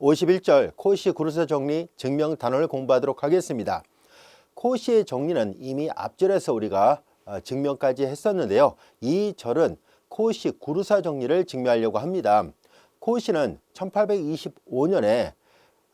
51절 코시 구루사 정리 증명 단원을 공부하도록 하겠습니다. 코시의 정리는 이미 앞절에서 우리가 증명까지 했었는데요. 이 절은 코시 구루사 정리를 증명하려고 합니다. 코시는 1825년에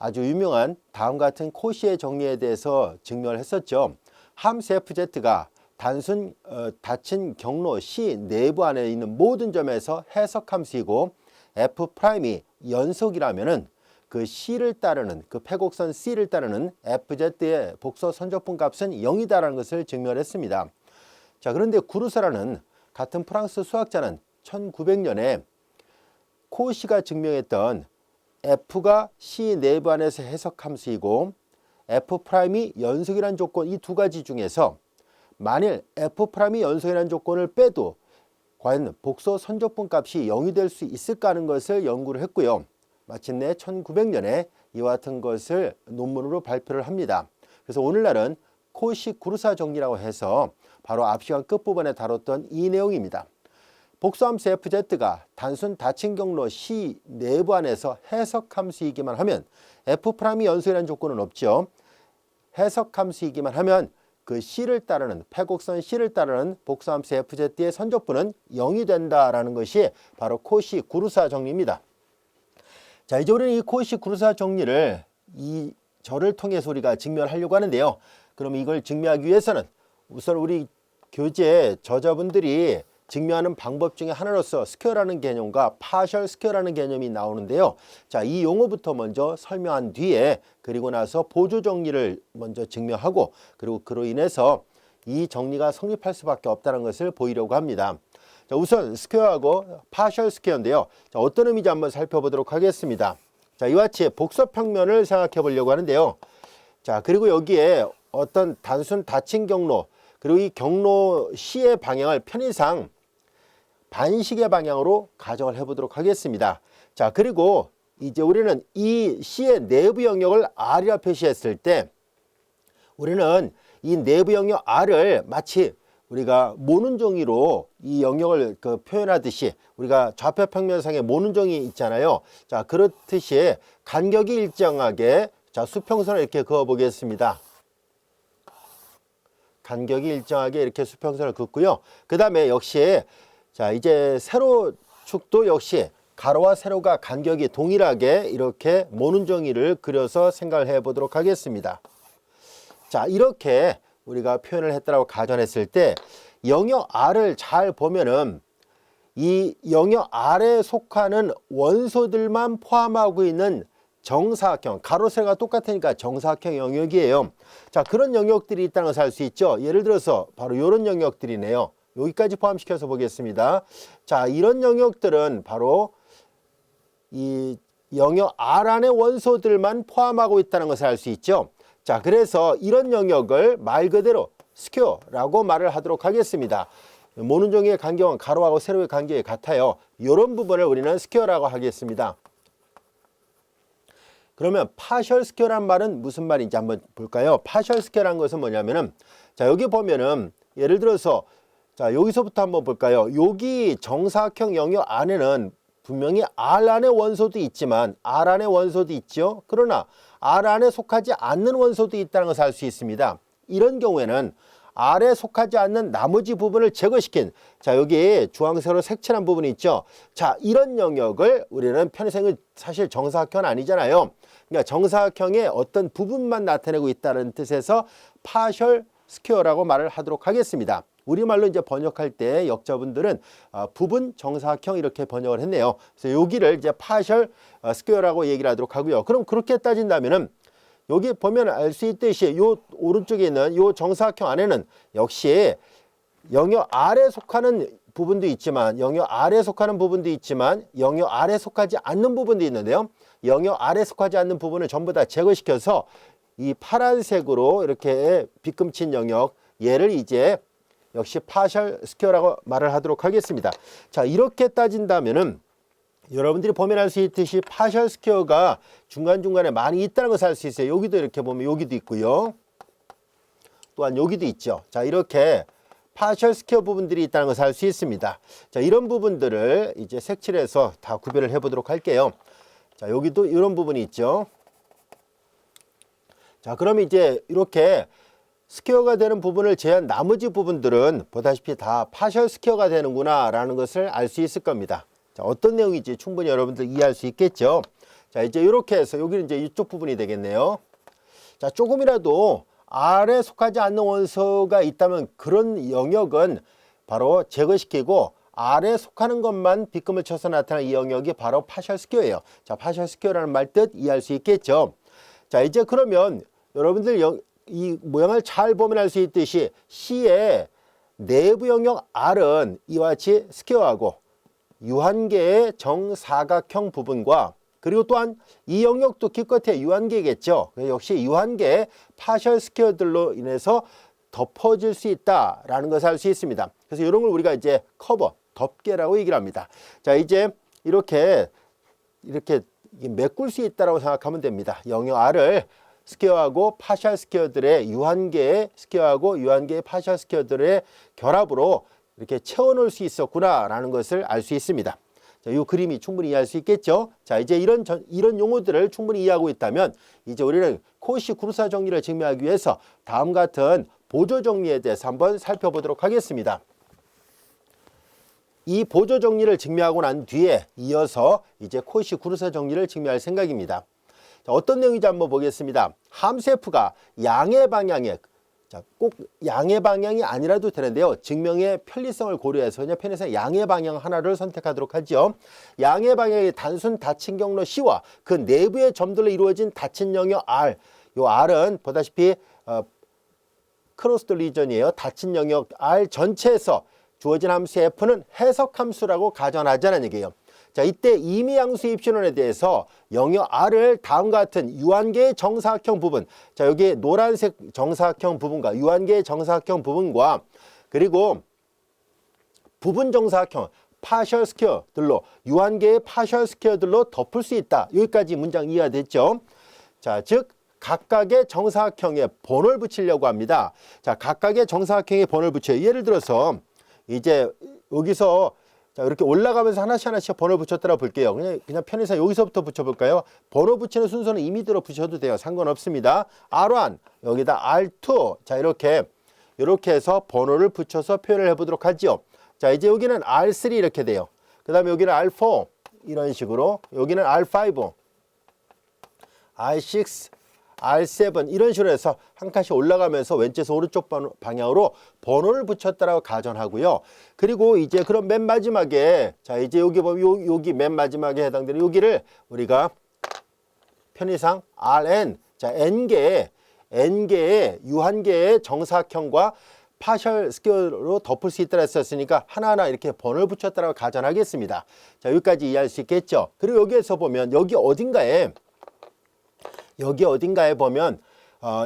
아주 유명한 다음과 같은 코시의 정리에 대해서 증명을 했었죠. 함수 FZ가 단순 닫힌 경로 C 내부 안에 있는 모든 점에서 해석함수이고 F'이 연속이라면은 그 C를 따르는 그 패곡선 C를 따르는 FZ의 복소 선적분 값은 0이다라는 것을 증명했습니다. 자, 그런데 구루사라는 같은 프랑스 수학자는 1900년에 코시가 증명했던 F가 C 내부 안에서 해석함수이고 F'이 연속이라는 조건 이 두 가지 중에서 만일 F'이 연속이라는 조건을 빼도 과연 복소 선적분 값이 0이 될 수 있을까 하는 것을 연구를 했고요. 마침내 1900년에 이와 같은 것을 논문으로 발표를 합니다. 그래서 오늘날은 코시 구루사 정리라고 해서 바로 앞 시간 끝부분에 다뤘던 이 내용입니다. 복소함수 FZ가 단순 닫힌 경로 C 내부 안에서 해석함수이기만 하면 F'이 연속이라는 조건은 없죠. 해석함수이기만 하면 그 C를 따르는 패곡선 C를 따르는 복소함수 FZ의 선적분은 0이 된다라는 것이 바로 코시 구루사 정리입니다. 자, 이제 우리는 이 코시 구루사 정리를 이 절을 통해서 우리가 증명하려고 하는데요. 그럼 이걸 증명하기 위해서는 우선 우리 교재 저자분들이 증명하는 방법 중에 하나로서 스퀘어라는 개념과 파셜 스퀘어라는 개념이 나오는데요. 자, 이 용어부터 먼저 설명한 뒤에 그리고 나서 보조 정리를 먼저 증명하고 그리고 그로 인해서 이 정리가 성립할 수밖에 없다는 것을 보이려고 합니다. 자, 우선 스퀘어하고 파셜 스퀘어인데요. 자, 어떤 의미인지 한번 살펴보도록 하겠습니다. 자, 이와 같이 복소평면을 생각해 보려고 하는데요. 자, 그리고 여기에 어떤 단순 닫힌 경로 그리고 이 경로 C의 방향을 편의상 반식의 방향으로 가정을 해보도록 하겠습니다. 자, 그리고 이제 우리는 이 C의 내부 영역을 R이라 표시했을 때 우리는 이 내부 영역 R을 마치 우리가 모는 종이로 이 영역을 표현하듯이 우리가 좌표 평면상에 모는 종이 있잖아요. 자, 그렇듯이 간격이 일정하게 자, 수평선을 이렇게 그어 보겠습니다. 간격이 일정하게 이렇게 수평선을 긋고요. 그 다음에 역시 자, 이제 세로축도 역시 가로와 세로가 간격이 동일하게 이렇게 모는 종이를 그려서 생각을 해 보도록 하겠습니다. 자, 이렇게 우리가 표현을 했다고 가정했을 때 영역 R을 잘 보면은 이 영역 R에 속하는 원소들만 포함하고 있는 정사각형, 가로 세로가 똑같으니까 정사각형 영역이에요. 자, 그런 영역들이 있다는 것을 알 수 있죠. 예를 들어서 바로 이런 영역들이네요. 여기까지 포함시켜서 보겠습니다. 자, 이런 영역들은 바로 이 영역 R 안의 원소들만 포함하고 있다는 것을 알 수 있죠. 자, 그래서 이런 영역을 말 그대로 스퀘어라고 말을 하도록 하겠습니다. 모는 종이의 간격은 가로하고 세로의 간격이 같아요. 이런 부분을 우리는 스퀘어라고 하겠습니다. 그러면 파셜 스퀘어란 말은 무슨 말인지 한번 볼까요? 파셜 스퀘어란 것은 뭐냐면은 자, 여기 보면은 예를 들어서 자, 여기서부터 한번 볼까요? 여기 정사각형 영역 안에는 분명히 R 안의 원소도 있지만 R 안의 원소도 있죠. 그러나 R 안에 속하지 않는 원소도 있다는 것을 알 수 있습니다. 이런 경우에는 R에 속하지 않는 나머지 부분을 제거시킨 자, 여기 주황색으로 색칠한 부분이 있죠. 자, 이런 영역을 우리는 편의상은 사실 정사각형은 아니잖아요. 그러니까 정사각형의 어떤 부분만 나타내고 있다는 뜻에서 파셜 스퀘어라고 말을 하도록 하겠습니다. 우리말로 이제 번역할 때 역자분들은 부분 정사각형 이렇게 번역을 했네요. 그래서 여기를 이제 파셜 스퀘어라고 얘기를 하도록 하고요. 그럼 그렇게 따진다면은 여기 보면 알 수 있듯이 요 오른쪽에 있는 요 정사각형 안에는 역시 영역 R에 속하는 부분도 있지만 영역 R에 속하는 부분도 있지만 영역 R에 속하지 않는 부분도 있는데요. 영역 R에 속하지 않는 부분을 전부 다 제거시켜서 이 파란색으로 이렇게 빗금친 영역 얘를 이제 역시 파셜 스퀘어라고 말을 하도록 하겠습니다. 자, 이렇게 따진다면은 여러분들이 보면 알 수 있듯이 파셜 스퀘어가 중간중간에 많이 있다는 것을 알 수 있어요. 여기도 이렇게 보면 여기도 있고요. 또한 여기도 있죠. 자, 이렇게 파셜 스퀘어 부분들이 있다는 것을 알 수 있습니다. 자, 이런 부분들을 이제 색칠해서 다 구별을 해 보도록 할게요. 자, 여기도 이런 부분이 있죠. 자, 그럼 이제 이렇게 스퀘어가 되는 부분을 제한 나머지 부분들은 보다시피 다 파셜 스퀘어가 되는구나 라는 것을 알 수 있을 겁니다. 자, 어떤 내용인지 충분히 여러분들 이해할 수 있겠죠. 자, 이제 이렇게 해서 여기는 이제 이쪽 부분이 되겠네요. 자, 조금이라도 R에 속하지 않는 원소가 있다면 그런 영역은 바로 제거시키고 R에 속하는 것만 빗금을 쳐서 나타나는 이 영역이 바로 파셜 스퀘어예요. 자, 파셜 스퀘어라는 말 뜻 이해할 수 있겠죠. 자, 이제 그러면 여러분들 이 모양을 잘 보면 알 수 있듯이 C의 내부 영역 R은 이와 같이 스퀘어하고 유한계의 정사각형 부분과 그리고 또한 이 영역도 기껏해 유한계겠죠. 역시 유한계의 파셜 스퀘어들로 인해서 덮어질 수 있다라는 것을 알 수 있습니다. 그래서 이런 걸 우리가 이제 커버, 덮개라고 얘기를 합니다. 자, 이제 이렇게 메꿀 수 있다라고 생각하면 됩니다. 영역 R을 스퀘어하고 파셜 스퀘어들의 유한계의 스퀘어하고 유한계의 파셜 스퀘어들의 결합으로 이렇게 채워놓을 수 있었구나라는 것을 알 수 있습니다. 자, 이 그림이 충분히 이해할 수 있겠죠. 자, 이제 이런 용어들을 충분히 이해하고 있다면 이제 우리는 코시 구루사 정리를 증명하기 위해서 다음 같은 보조 정리에 대해서 한번 살펴보도록 하겠습니다. 이 보조 정리를 증명하고 난 뒤에 이어서 이제 코시 구루사 정리를 증명할 생각입니다. 자, 어떤 내용인지 한번 보겠습니다. 함수 F가 양의 방향에, 자, 꼭 양의 방향이 아니라도 되는데요. 증명의 편리성을 고려해서 그냥 편의상 양의 방향 하나를 선택하도록 하죠. 양의 방향이 단순 닫힌 경로 C와 그 내부의 점들로 이루어진 닫힌 영역 R. 요 R은 보다시피 크로스드 리전이에요. 닫힌 영역 R 전체에서 주어진 함수 F는 해석함수라고 가정하자는 얘기예요. 자, 이때 임의양수 입신원에 대해서 영역 R을 다음과 같은 유한계의 정사각형 부분, 자, 여기 노란색 정사각형 부분과 유한계의 정사각형 부분과 그리고 부분 정사각형 파셜 스퀘어들로 유한계의 파셜 스퀘어들로 덮을 수 있다. 여기까지 문장 이해가 됐죠? 자, 즉 각각의 정사각형에 번호를 붙이려고 합니다. 자, 각각의 정사각형에 번호를 붙여요. 예를 들어서 이제 여기서 자, 이렇게 올라가면서 하나씩 번호 붙였더라 볼게요. 그냥 편의상 여기서부터 붙여볼까요? 번호 붙이는 순서는 임의대로 붙여도 돼요. 상관없습니다. R1, 여기다 R2. 자, 이렇게 해서 번호를 붙여서 표현을 해보도록 하죠. 자, 이제 여기는 R3 이렇게 돼요. 그 다음에 여기는 R4 이런 식으로, 여기는 R5, R6, R7 이런 식으로 해서 한 칸씩 올라가면서 왼쪽에서 오른쪽 방향으로 번호를 붙였다라고 가정하고요. 그리고 이제 그럼 맨 마지막에 자, 이제 여기 보면 여기 맨 마지막에 해당되는 여기를 우리가 편의상 Rn, 자, n개의 유한계의 정사각형과 파셜 스퀘어로 덮을 수 있다고 했었으니까 하나하나 이렇게 번호를 붙였다라고 가정하겠습니다. 자, 여기까지 이해할 수 있겠죠. 그리고 여기에서 보면 여기 어딘가에 보면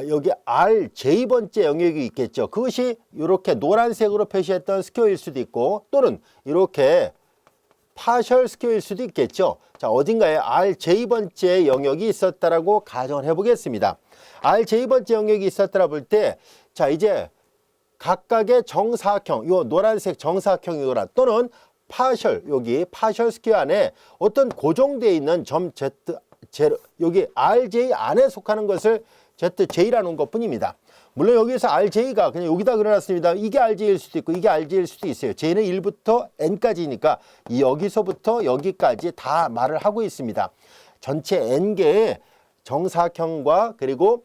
여기 RJ번째 영역이 있겠죠. 그것이 이렇게 노란색으로 표시했던 스퀘어일 수도 있고 또는 이렇게 파셜 스퀘어일 수도 있겠죠. 자, 어딘가에 RJ번째 영역이 있었다라고 가정을 해보겠습니다. RJ번째 영역이 있었다라 볼 때 자, 이제 각각의 정사각형, 요 노란색 정사각형이거나 또는 여기 파셜 스퀘어 안에 어떤 고정되어 있는 점 여기 RJ 안에 속하는 것을 ZJ라는 것뿐입니다. 물론 여기서 RJ가 그냥 여기다 그려놨습니다. 이게 RJ일 수도 있고 이게 RJ일 수도 있어요. J는 1부터 N까지니까 여기서부터 여기까지 다 말을 하고 있습니다. 전체 N개의 정사각형과 그리고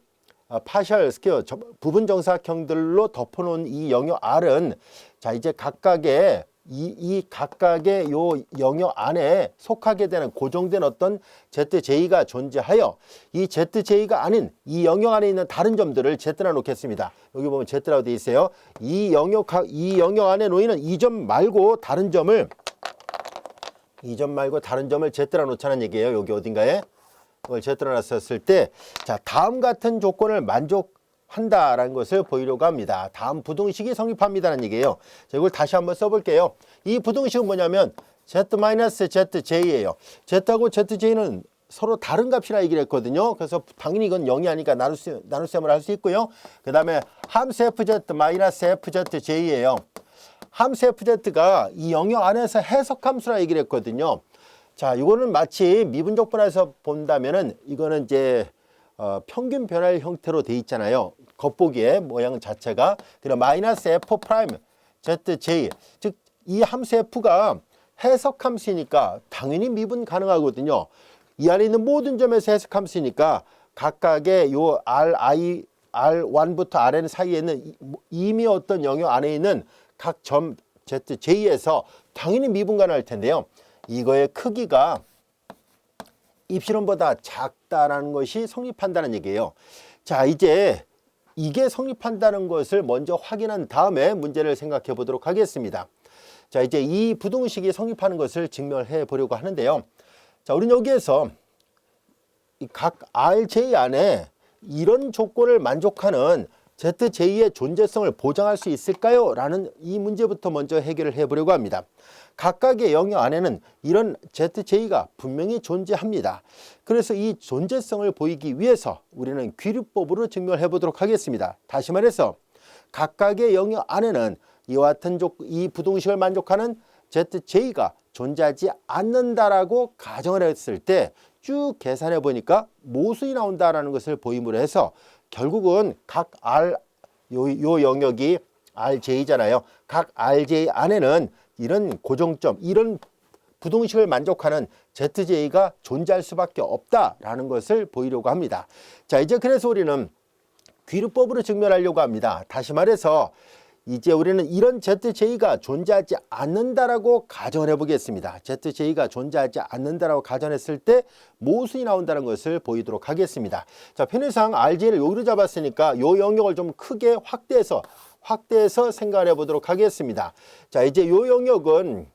파셜 스퀘어 부분 정사각형들로 덮어놓은 이 영역 R은 자, 이제 각각의 이 각각의 요 영역 안에 속하게 되는 고정된 어떤 ZJ가 존재하여 이 ZJ가 아닌 이 영역 안에 있는 다른 점들을 Z라 놓겠습니다. 여기 보면 Z라고 되어 있어요. 이 영역 안에 놓이는 이 점 말고 다른 점을 Z라 놓자는 얘기예요. 여기 어딘가에 이걸 Z라 놨었을 때 자, 다음 같은 조건을 한다라는 것을 보이려고 합니다. 다음 부등식이 성립합니다라는 얘기예요. 자, 이걸 다시 한번 써볼게요. 이 부등식은 뭐냐면 Z-ZJ예요. Z하고 ZJ는 서로 다른 값이라 얘기를 했거든요. 그래서 당연히 이건 0이 아니니까 나눗셈을 할 수 있고요. 그 다음에 함수 FZ-FZJ예요. 함수 FZ가 이 영역 안에서 해석함수라 얘기를 했거든요. 자, 이거는 마치 미분적분해서 본다면은 이거는 이제 평균 변화의 형태로 돼 있잖아요. 겉보기에 모양 자체가. 그럼 마이너스 f 프라임 zj, 즉 이 함수 f가 해석 함수니까 당연히 미분 가능하거든요. 이 안에 있는 모든 점에서 해석 함수니까 각각의 요 ri, r1부터 rn 사이에는 이미 어떤 영역 안에 있는 각 점 zj에서 당연히 미분 가능할 텐데요. 이거의 크기가 입실론보다 작다라는 것이 성립한다는 얘기예요. 자, 이제 이게 성립한다는 것을 먼저 확인한 다음에 문제를 생각해 보도록 하겠습니다. 자, 이제 이 부등식이 성립하는 것을 증명해 보려고 하는데요. 자, 우리는 여기에서 각 RJ 안에 이런 조건을 만족하는 ZJ의 존재성을 보장할 수 있을까요? 라는 이 문제부터 먼저 해결을 해보려고 합니다. 각각의 영역 안에는 이런 ZJ가 분명히 존재합니다. 그래서 이 존재성을 보이기 위해서 우리는 귀류법으로 증명을 해보도록 하겠습니다. 다시 말해서 각각의 영역 안에는 이와 같은 이 부등식을 만족하는 ZJ가 존재하지 않는다라고 가정을 했을 때 쭉 계산해 보니까 모순이 나온다라는 것을 보임으로 해서 결국은 각 요 영역이 RJ잖아요. 각 RJ 안에는 이런 고정점, 이런 부등식을 만족하는 ZJ가 존재할 수밖에 없다라는 것을 보이려고 합니다. 자, 이제 그래서 우리는 귀류법으로 증명하려고 합니다. 다시 말해서 이제 우리는 이런 ZJ가 존재하지 않는다라고 가정을 해보겠습니다. ZJ가 존재하지 않는다라고 가정했을 때 모순이 나온다는 것을 보이도록 하겠습니다. 자, 편의상 RJ를 여기로 잡았으니까 이 영역을 좀 크게 확대해서 생각을 해보도록 하겠습니다. 자, 이제 이 영역은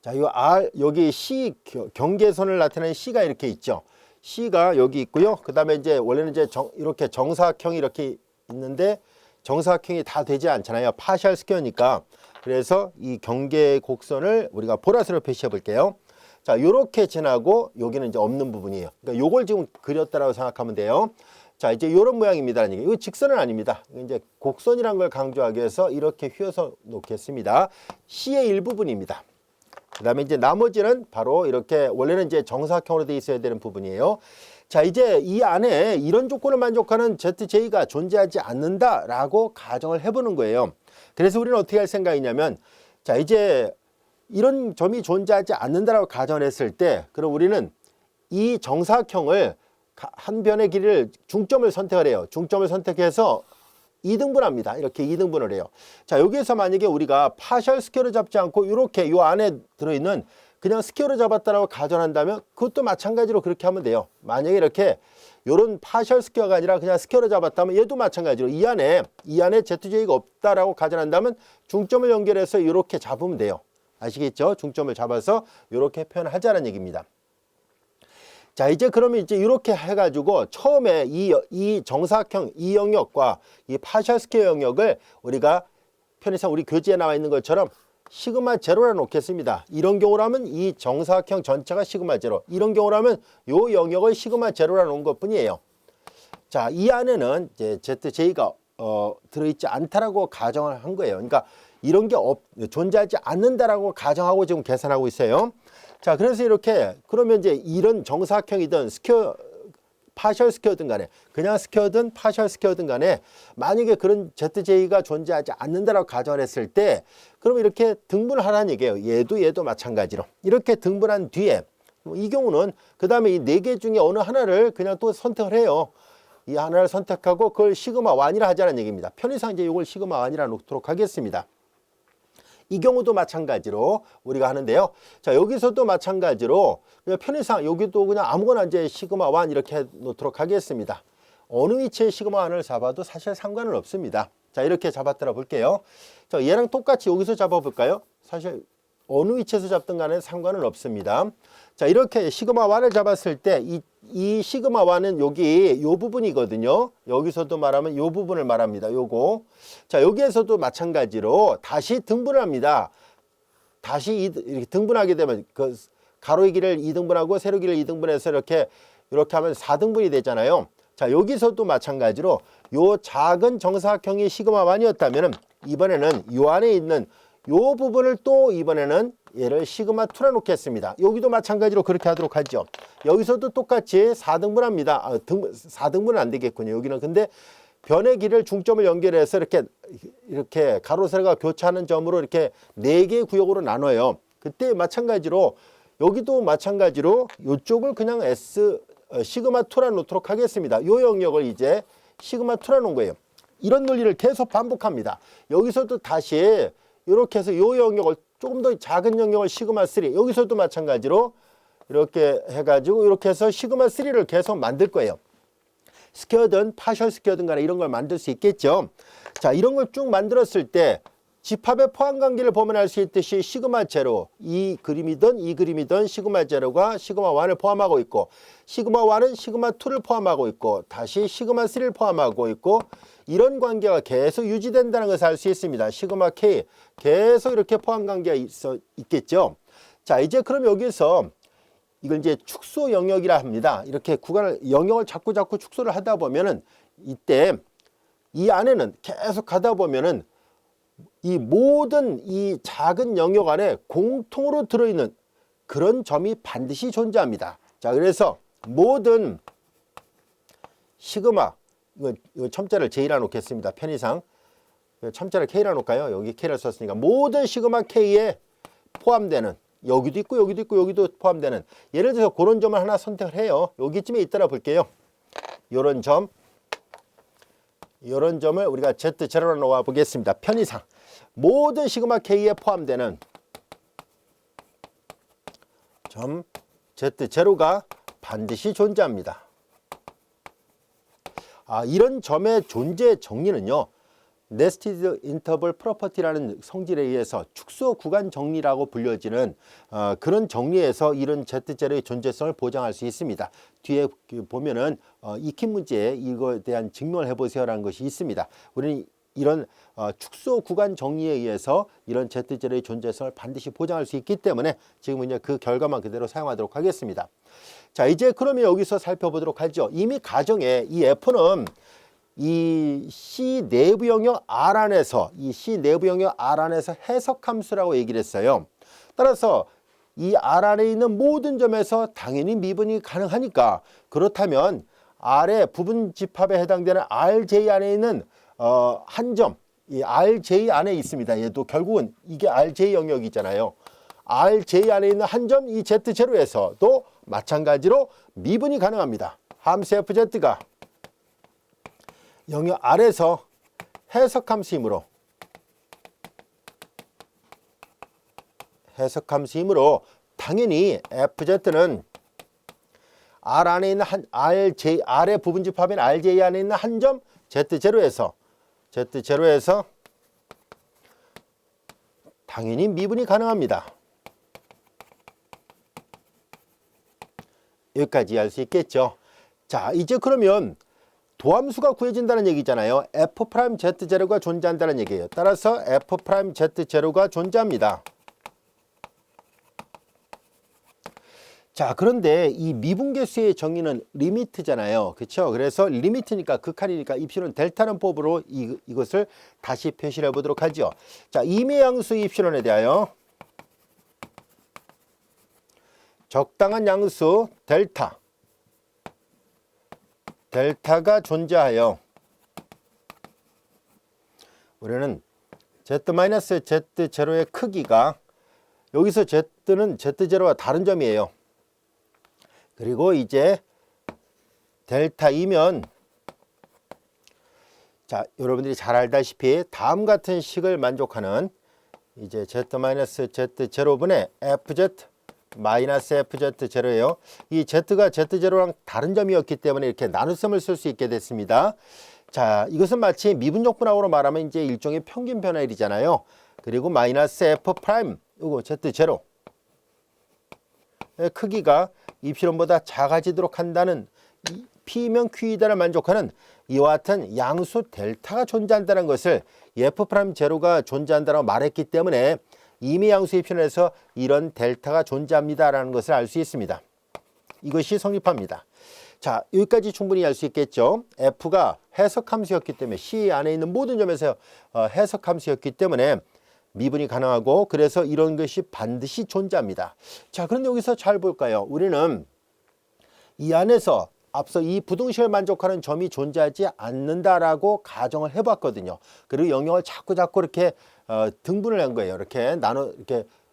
자, 요 여기 C 경계선을 나타내는 C가 이렇게 있죠. C가 여기 있고요. 그 다음에 이제 원래는 이제 이렇게 정사각형이 이렇게 있는데 정사각형이 다 되지 않잖아요. 파셜 스퀘어니까. 그래서 이 경계 곡선을 우리가 보라색으로 표시해 볼게요. 자, 요렇게 지나고 여기는 이제 없는 부분이에요. 그러니까 요걸 지금 그렸다라고 생각하면 돼요. 자, 이제 요런 모양입니다. 이거 직선은 아닙니다. 이제 곡선이란 걸 강조하기 위해서 이렇게 휘어서 놓겠습니다. C의 일부분입니다. 그 다음에 이제 나머지는 바로 이렇게 원래는 이제 정사각형으로 되어 있어야 되는 부분이에요. 자, 이제 이 안에 이런 조건을 만족하는 ZJ가 존재하지 않는다라고 가정을 해보는 거예요. 그래서 우리는 어떻게 할 생각이냐면, 자, 이제 이런 점이 존재하지 않는다라고 가정을 했을 때, 그럼 우리는 이 정사각형을 한 변의 길이를 중점을 선택을 해요. 중점을 선택해서 2등분합니다. 이렇게 2등분을 해요. 자, 여기에서 만약에 우리가 파셜 스퀘어를 잡지 않고 이렇게 이 안에 들어있는 그냥 스퀘어를 잡았다라고 가정한다면 그것도 마찬가지로 그렇게 하면 돼요. 만약에 이렇게 요런 파셜 스퀘어가 아니라 그냥 스퀘어를 잡았다면 얘도 마찬가지로 이 안에 ZJ가 없다라고 가정한다면 중점을 연결해서 이렇게 잡으면 돼요. 아시겠죠? 중점을 잡아서 이렇게 표현하자는 얘기입니다. 자, 이제 그러면 이제 이렇게 해가지고 처음에 이 정사각형 이 영역과 이 파셜 스퀘어 영역을 우리가 편의상 우리 교재에 나와 있는 것처럼 시그마 제로라 놓겠습니다. 이런 경우라면 이 정사각형 전체가 시그마 제로, 이런 경우라면 요 영역을 시그마 제로라 놓은 것 뿐이에요. 자, 이 안에는 이제 ZJ가 들어있지 않다라고 가정을 한 거예요. 그러니까 이런 게 존재하지 않는다라고 가정하고 지금 계산하고 있어요. 자, 그래서 이렇게 그러면 이제 이런 정사각형이든 스퀘어 파셜 스퀘어든 간에 그냥 스퀘어든 파셜 스퀘어든 간에 만약에 그런 ZJ가 존재하지 않는다라고 가정을 했을 때 그러면 이렇게 등분을 하라는 얘기예요. 얘도 마찬가지로 이렇게 등분한 뒤에 이 경우는 그 다음에 이 네 개 중에 어느 하나를 그냥 또 선택을 해요. 이 하나를 선택하고 그걸 시그마 1이라 하자는 얘기입니다. 편의상 이제 이걸 시그마 1이라 놓도록 하겠습니다. 이 경우도 마찬가지로 우리가 하는데요. 자, 여기서도 마찬가지로 그냥 편의상 여기도 그냥 아무거나 이제 시그마 1 이렇게 놓도록 하겠습니다. 어느 위치에 시그마 1을 잡아도 사실 상관은 없습니다. 자, 이렇게 잡았더라 볼게요. 자, 얘랑 똑같이 여기서 잡아볼까요? 사실 어느 위치에서 잡든 간에 상관은 없습니다. 자, 이렇게 시그마 1을 잡았을 때 이 시그마 1은 여기 요 부분이거든요. 여기서도 말하면 요 부분을 말합니다. 요거. 자, 여기에서도 마찬가지로 다시 등분을 합니다. 다시 이렇게 등분하게 되면 그 가로의 길을 2등분하고 세로 길을 2등분해서 이렇게 하면 4등분이 되잖아요. 자, 여기서도 마찬가지로 요 작은 정사각형이 시그마 1이었다면 이번에는 요 안에 있는 요 부분을 또 이번에는 얘를 시그마 2라 놓겠습니다. 여기도 마찬가지로 그렇게 하도록 하죠. 여기서도 똑같이 4등분합니다. 4등분은 안 되겠군요. 여기는 근데 변의 길을 중점을 연결해서 이렇게 가로 세로가 교차하는 점으로 이렇게 4개의 구역으로 나눠요. 그때 마찬가지로 여기도 마찬가지로 이쪽을 그냥 시그마 2라 놓도록 하겠습니다. 요 영역을 이제 시그마 2라 놓은 거예요. 이런 논리를 계속 반복합니다. 여기서도 다시 이렇게 해서 요 영역을 조금 더 작은 영역을 시그마 3, 여기서도 마찬가지로 이렇게 해가지고 이렇게 해서 시그마 3를 계속 만들 거예요. 스퀘어든 파셜 스퀘어든 간에 이런 걸 만들 수 있겠죠. 자, 이런 걸 쭉 만들었을 때 집합의 포함 관계를 보면 알 수 있듯이 시그마 제로, 이 그림이든 시그마 제로가 시그마 1을 포함하고 있고, 시그마 1은 시그마 2를 포함하고 있고, 다시 시그마 3를 포함하고 있고, 이런 관계가 계속 유지된다는 것을 알 수 있습니다. 시그마 K 계속 이렇게 포함 관계가 있겠죠. 자, 이제 그럼 여기서 이걸 이제 축소 영역이라 합니다. 이렇게 영역을 자꾸 축소를 하다 보면은 이때 이 안에는 계속 가다 보면은 이 모든 이 작은 영역 안에 공통으로 들어있는 그런 점이 반드시 존재합니다. 자, 그래서 모든 시그마, 이거 첨자를 J라 놓겠습니다. 편의상. 첨자를 K라 놓을까요? 여기 K를 썼으니까 모든 시그마 K에 포함되는, 여기도 있고 여기도 포함되는, 예를 들어서 그런 점을 하나 선택을 해요. 여기쯤에 있더라 볼게요. 요런 점을 우리가 Z0로 놓아 보겠습니다. 편의상 모든 시그마 K에 포함되는 점 Z0가 반드시 존재합니다. 이런 점의 존재 정리는요, 네스티드 인터벌 프로퍼티라는 성질에 의해서 축소 구간 정리라고 불려지는 그런 정리에서 이런 Z0의 존재성을 보장할 수 있습니다. 뒤에 보면은 익힌 문제에 이거에 대한 증명을 해보세요라는 것이 있습니다. 우리는 이런 축소 구간 정리에 의해서 이런 Z0의 존재성을 반드시 보장할 수 있기 때문에 지금은 이제 그 결과만 그대로 사용하도록 하겠습니다. 자, 이제 그러면 여기서 살펴보도록 하죠. 이미 가정에 이 F는 이 C 내부 영역 R 안에서 해석함수라고 얘기를 했어요. 따라서 이 R 안에 있는 모든 점에서 당연히 미분이 가능하니까, 그렇다면 R의 부분 집합에 해당되는 RJ 안에 있는 한 점, 이 RJ 안에 있습니다. 얘도 결국은 이게 RJ 영역이잖아요. RJ 안에 있는 한 점, 이 Z0에서도 마찬가지로 미분이 가능합니다. 함수 FZ가 영역 R에서 해석함수이므로 당연히 FZ는 R 안에 있는 R의 부분 집합인 RJ 안에 있는 한 점 Z0에서 당연히 미분이 가능합니다. 여기까지 할 수 있겠죠. 자, 이제 그러면 도함수가 구해진다는 얘기잖아요. F'Z0가 존재한다는 얘기예요. 따라서 F'Z0가 존재합니다. 자, 그런데 이 미분계수의 정의는 리미트잖아요. 그렇죠? 그래서 리미트니까, 극한이니까 입시론 델타는 법으로 이것을 다시 표시를 해보도록 하죠. 자, 임의양수 입시론에 대하여 적당한 양수 델타가 존재하여 우리는 Z-Z0의 크기가, 여기서 Z는 Z0와 다른 점이에요. 그리고 이제 델타이면, 자, 여러분들이 잘 알다시피 다음 같은 식을 만족하는 이제 Z-Z0분의 FZ-FZ0예요. 이 Z가 Z0랑 다른 점이었기 때문에 이렇게 나눗셈을 쓸 수 있게 됐습니다. 자, 이것은 마치 미분역분하고로 말하면 이제 일종의 평균 변화율이잖아요. 그리고 마이너스 F 프라임, 이거 Z0의 크기가 입시론보다 작아지도록 한다는 P면 Q이다를 만족하는 이와 같은 양수 델타가 존재한다는 것을 F'0가 존재한다고 말했기 때문에 임의양수 입시론에서 이런 델타가 존재합니다라는 것을 알 수 있습니다. 이것이 성립합니다. 자, 여기까지 충분히 알 수 있겠죠. F가 해석함수였기 때문에 C 안에 있는 모든 점에서 해석함수였기 때문에 미분이 가능하고 그래서 이런 것이 반드시 존재합니다. 자, 그런데 여기서 잘 볼까요? 우리는 이 안에서 앞서 이 부등식을 만족하는 점이 존재하지 않는다라고 가정을 해봤거든요. 그리고 영역을 자꾸 이렇게 등분을 한 거예요. 이렇게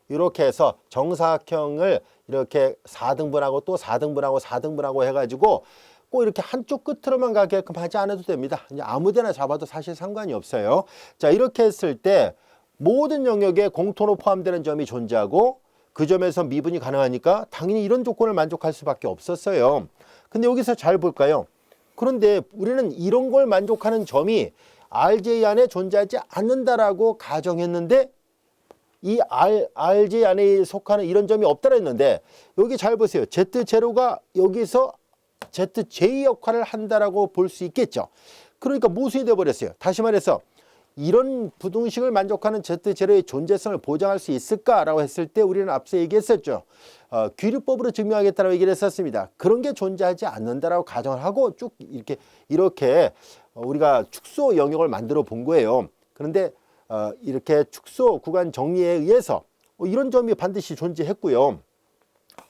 이렇게 해서 정사각형을 이렇게 4등분하고 또 4등분하고 4등분하고 해가지고 꼭 이렇게 한쪽 끝으로만 가게끔 하지 않아도 됩니다. 이제 아무데나 잡아도 사실 상관이 없어요. 자, 이렇게 했을 때 모든 영역에 공통으로 포함되는 점이 존재하고 그 점에서 미분이 가능하니까 당연히 이런 조건을 만족할 수밖에 없었어요. 근데 여기서 잘 볼까요? 그런데 우리는 이런 걸 만족하는 점이 RJ 안에 존재하지 않는다라고 가정했는데 이 RJ 안에 속하는 이런 점이 없다라 했는데 여기 잘 보세요. Z0가 여기서 ZJ 역할을 한다라고 볼 수 있겠죠. 그러니까 모순이 되어버렸어요. 다시 말해서 이런 부등식을 만족하는 Z0의 존재성을 보장할 수 있을까라고 했을 때 우리는 앞서 얘기했었죠. 귀류법으로 증명하겠다라고 얘기를 했었습니다. 그런 게 존재하지 않는다라고 가정을 하고 쭉 이렇게 우리가 축소 영역을 만들어 본 거예요. 그런데 이렇게 축소 구간 정리에 의해서 이런 점이 반드시 존재했고요.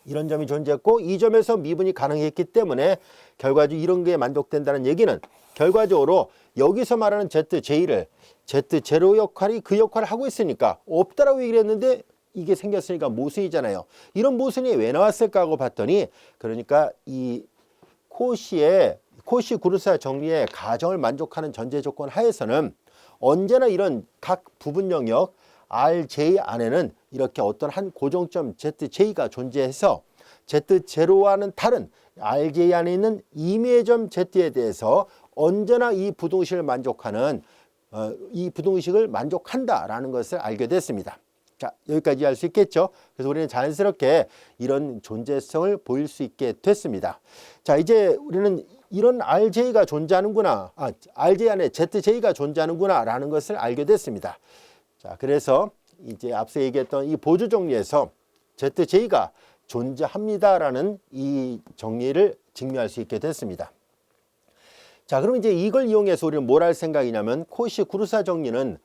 이런 점이 존재했고 이 점에서 미분이 가능했기 때문에 결과적으로 이런 게 만족된다는 얘기는 결과적으로 여기서 말하는 ZJ를 Z0 역할이 그 역할을 하고 있으니까 없다라고 얘기를 했는데 이게 생겼으니까 모순이잖아요. 이런 모순이 왜 나왔을까 하고 봤더니 그러니까 이 코시 구르사 정리의 가정을 만족하는 전제 조건 하에서는 언제나 이런 각 부분 영역 RJ 안에는 이렇게 어떤 한 고정점 ZJ가 존재해서 Z0와는 다른 RJ 안에 있는 임의의 점 Z에 대해서 언제나 이 부등식을 만족하는 이 부등식을 만족한다라는 것을 알게 됐습니다. 자, 여기까지 알 수 있겠죠? 그래서 우리는 자연스럽게 이런 존재성을 보일 수 있게 됐습니다. 자, 이제 우리는 이런 RJ가 존재하는구나, RJ 안에 ZJ가 존재하는구나 라는 것을 알게 됐습니다. 자, 그래서 이제 앞서 얘기했던 이 보조 정리에서 ZJ가 존재합니다라는 이 정리를 증명할 수 있게 됐습니다. 자, 그럼 이제 이걸 이용해서 우리는 뭘 할 생각이냐면 코시 구르사 정리는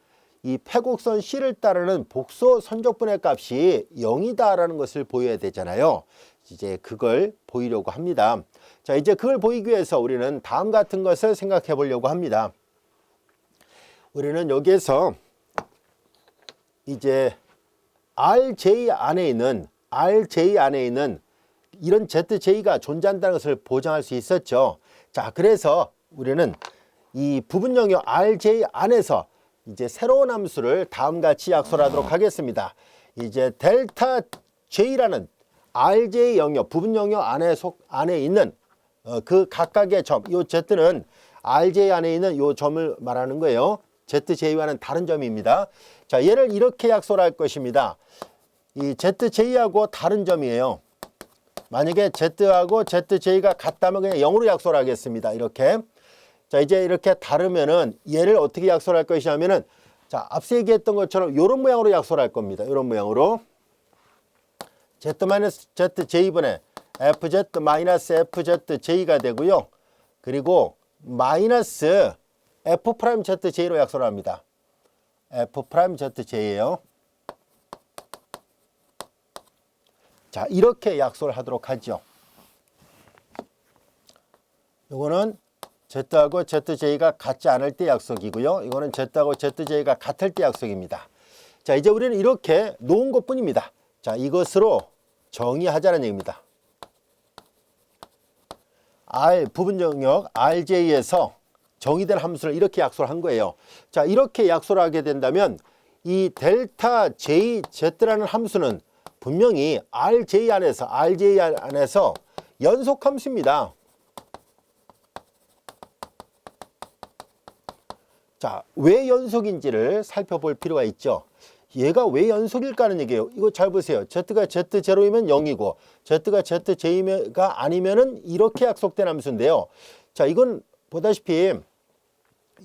이 패곡선 C를 따르는 복소 선적분의 값이 0이다라는 것을 보여야 되잖아요. 이제 그걸 보이려고 합니다. 자, 이제 그걸 보이기 위해서 우리는 다음 같은 것을 생각해 보려고 합니다. 우리는 여기에서 이제 RJ 안에 있는 이런 ZJ가 존재한다는 것을 보장할 수 있었죠. 자, 그래서 우리는 이 부분 영역 RJ 안에서 이제 새로운 함수를 다음같이 약속하도록 하겠습니다. 이제 델타 J라는 RJ 영역, 부분 영역 안에 있는 그 각각의 점, 이 Z는 RJ 안에 있는 이 점을 말하는 거예요. ZJ와는 다른 점입니다. 자, 얘를 이렇게 약속할 것입니다. 이 ZJ하고 다른 점이에요. 만약에 Z하고 ZJ가 같다면 그냥 0으로 약속을 하겠습니다. 이렇게. 자, 이제 이렇게 다르면은 얘를 어떻게 약속할 것이냐면은 자, 앞서 얘기했던 것처럼 이런 모양으로 약속할 겁니다. 이런 모양으로. Z-ZJ분의 FZ-FZJ가 되고요. 그리고 마이너스 F'ZJ로 약속을 합니다. F'ZJ예요. 자, 이렇게 약속을 하도록 하죠. 이거는 Z하고 ZJ가 같지 않을 때 약속이고요. 이거는 Z하고 ZJ가 같을 때 약속입니다. 자, 이제 우리는 이렇게 놓은 것 뿐입니다. 자, 이것으로 정의하자는 얘기입니다. 부분 영역 RJ에서 정의된 함수를 이렇게 약속을 한 거예요. 자, 이렇게 약속을 하게 된다면 이 델타 JZ라는 함수는 분명히 RJ 안에서 연속 함수입니다. 자, 왜 연속인지를 살펴볼 필요가 있죠. 얘가 왜 연속일까 하는 얘기예요. 이거 잘 보세요. Z가 Z0이면 0이고 Z가 ZJ가 아니면은 이렇게 약속된 함수인데요. 자, 이건 보다시피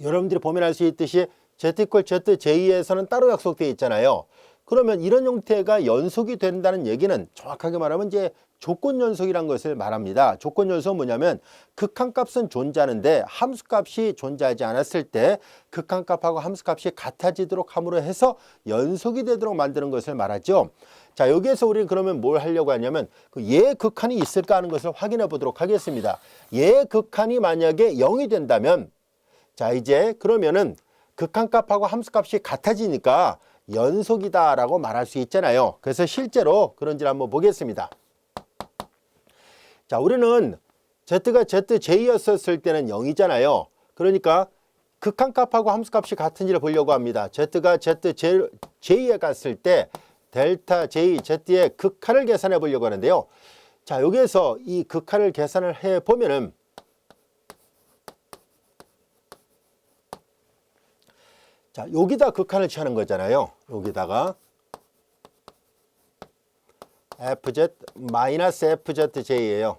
여러분들이 보면 알 수 있듯이 Z = ZJ에서는 따로 약속되어 있잖아요. 그러면 이런 형태가 연속이 된다는 얘기는 정확하게 말하면 이제 조건 연속이란 것을 말합니다. 조건 연속은 뭐냐면 극한값은 존재하는데 함수값이 존재하지 않았을 때 극한값하고 함수값이 같아지도록 함으로 해서 연속이 되도록 만드는 것을 말하죠. 자, 여기에서 우리는 그러면 뭘 하려고 하냐면 얘 극한이 있을까 하는 것을 확인해 보도록 하겠습니다. 얘 극한이 만약에 0이 된다면, 자, 이제 그러면은 극한값하고 함수값이 같아지니까 연속이다라고 말할 수 있잖아요. 그래서 실제로 그런지를 한번 보겠습니다. 자, 우리는 z가 zj였을 때는 0이잖아요. 그러니까 극한값하고 함수값이 같은지를 보려고 합니다. z가 zj에 갔을 때 델타 j, z의 극한을 계산해 보려고 하는데요. 자, 여기에서 이 극한을 계산을 해 보면은, 자, 여기다 극한을 취하는 거잖아요. 여기다가 fz 마이너스 fj예요.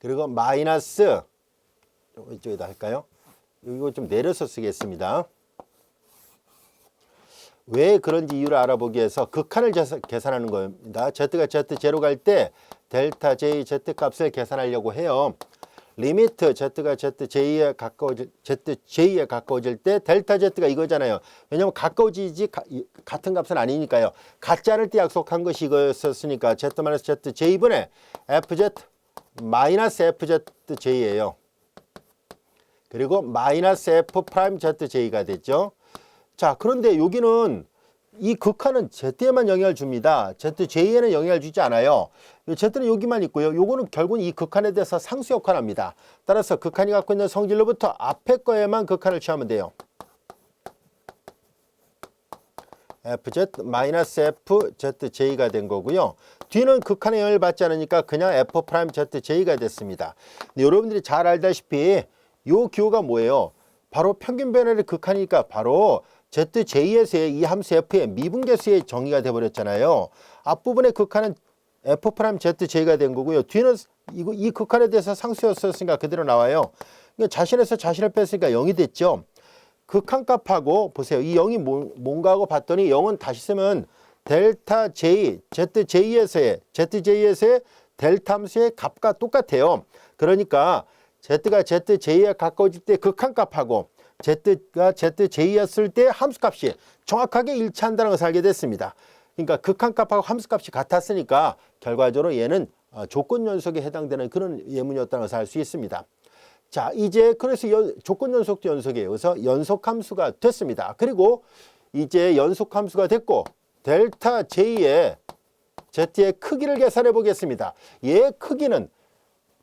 그리고 마이너스, 이쪽에다 할까요? 이거 좀 내려서 쓰겠습니다. 왜 그런지 이유를 알아보기 위해서 극한을 계산하는 겁니다. z가 z0 갈 때 델타 j z 값을 계산하려고 해요. 리미트 z가 zj에 가까워질 때 델타 z가 이거잖아요. 왜냐하면 가까워지지 같은 값은 아니니까요. 같지 않을 때 약속한 것이 이거였으니까 z-zj분의 fz 마이너스 fj예요. 그리고 마이너스 f'zj가 됐죠. 자, 그런데 여기는 이 극한은 z에만 영향을 줍니다. zj에는 영향을 주지 않아요. z는 여기만 있고요. 요거는 결국은 이 극한에 대해서 상수 역할을 합니다. 따라서 극한이 갖고 있는 성질로부터 앞에 거에만 극한을 취하면 돼요. fz-fj가 된 거고요. 뒤는 극한의 영향을 받지 않으니까 그냥 f'zj가 됐습니다. 근데 여러분들이 잘 알다시피 요 기호가 뭐예요? 바로 평균 변화의 극한이니까 바로 zj에서의 이 함수 f의 미분계수의 정의가 돼버렸잖아요. 앞부분의 극한은 f'zj가 된 거고요. 뒤는 이 극한에 대해서 상수였으니까 그대로 나와요. 그러니까 자신에서 자신을 뺐으니까 0이 됐죠. 극한값하고 보세요. 이 0이 뭔가 하고 봤더니 0은 다시 쓰면 델타 j, zj에서의 델타 함수의 값과 똑같아요. 그러니까 z가 zj에 가까워질 때 극한값하고 z가 zj였을 때 함수값이 정확하게 일치한다는 것을 알게 됐습니다. 그러니까 극한값하고 함수값이 같았으니까 결과적으로 얘는 조건 연속에 해당되는 그런 예문이었다는 것을 알 수 있습니다. 자, 이제 그래서 조건 연속도 연속이에요. 그래서 연속함수가 됐습니다. 그리고 이제 연속함수가 됐고 델타 j의 z의 크기를 계산해 보겠습니다. 얘의 크기는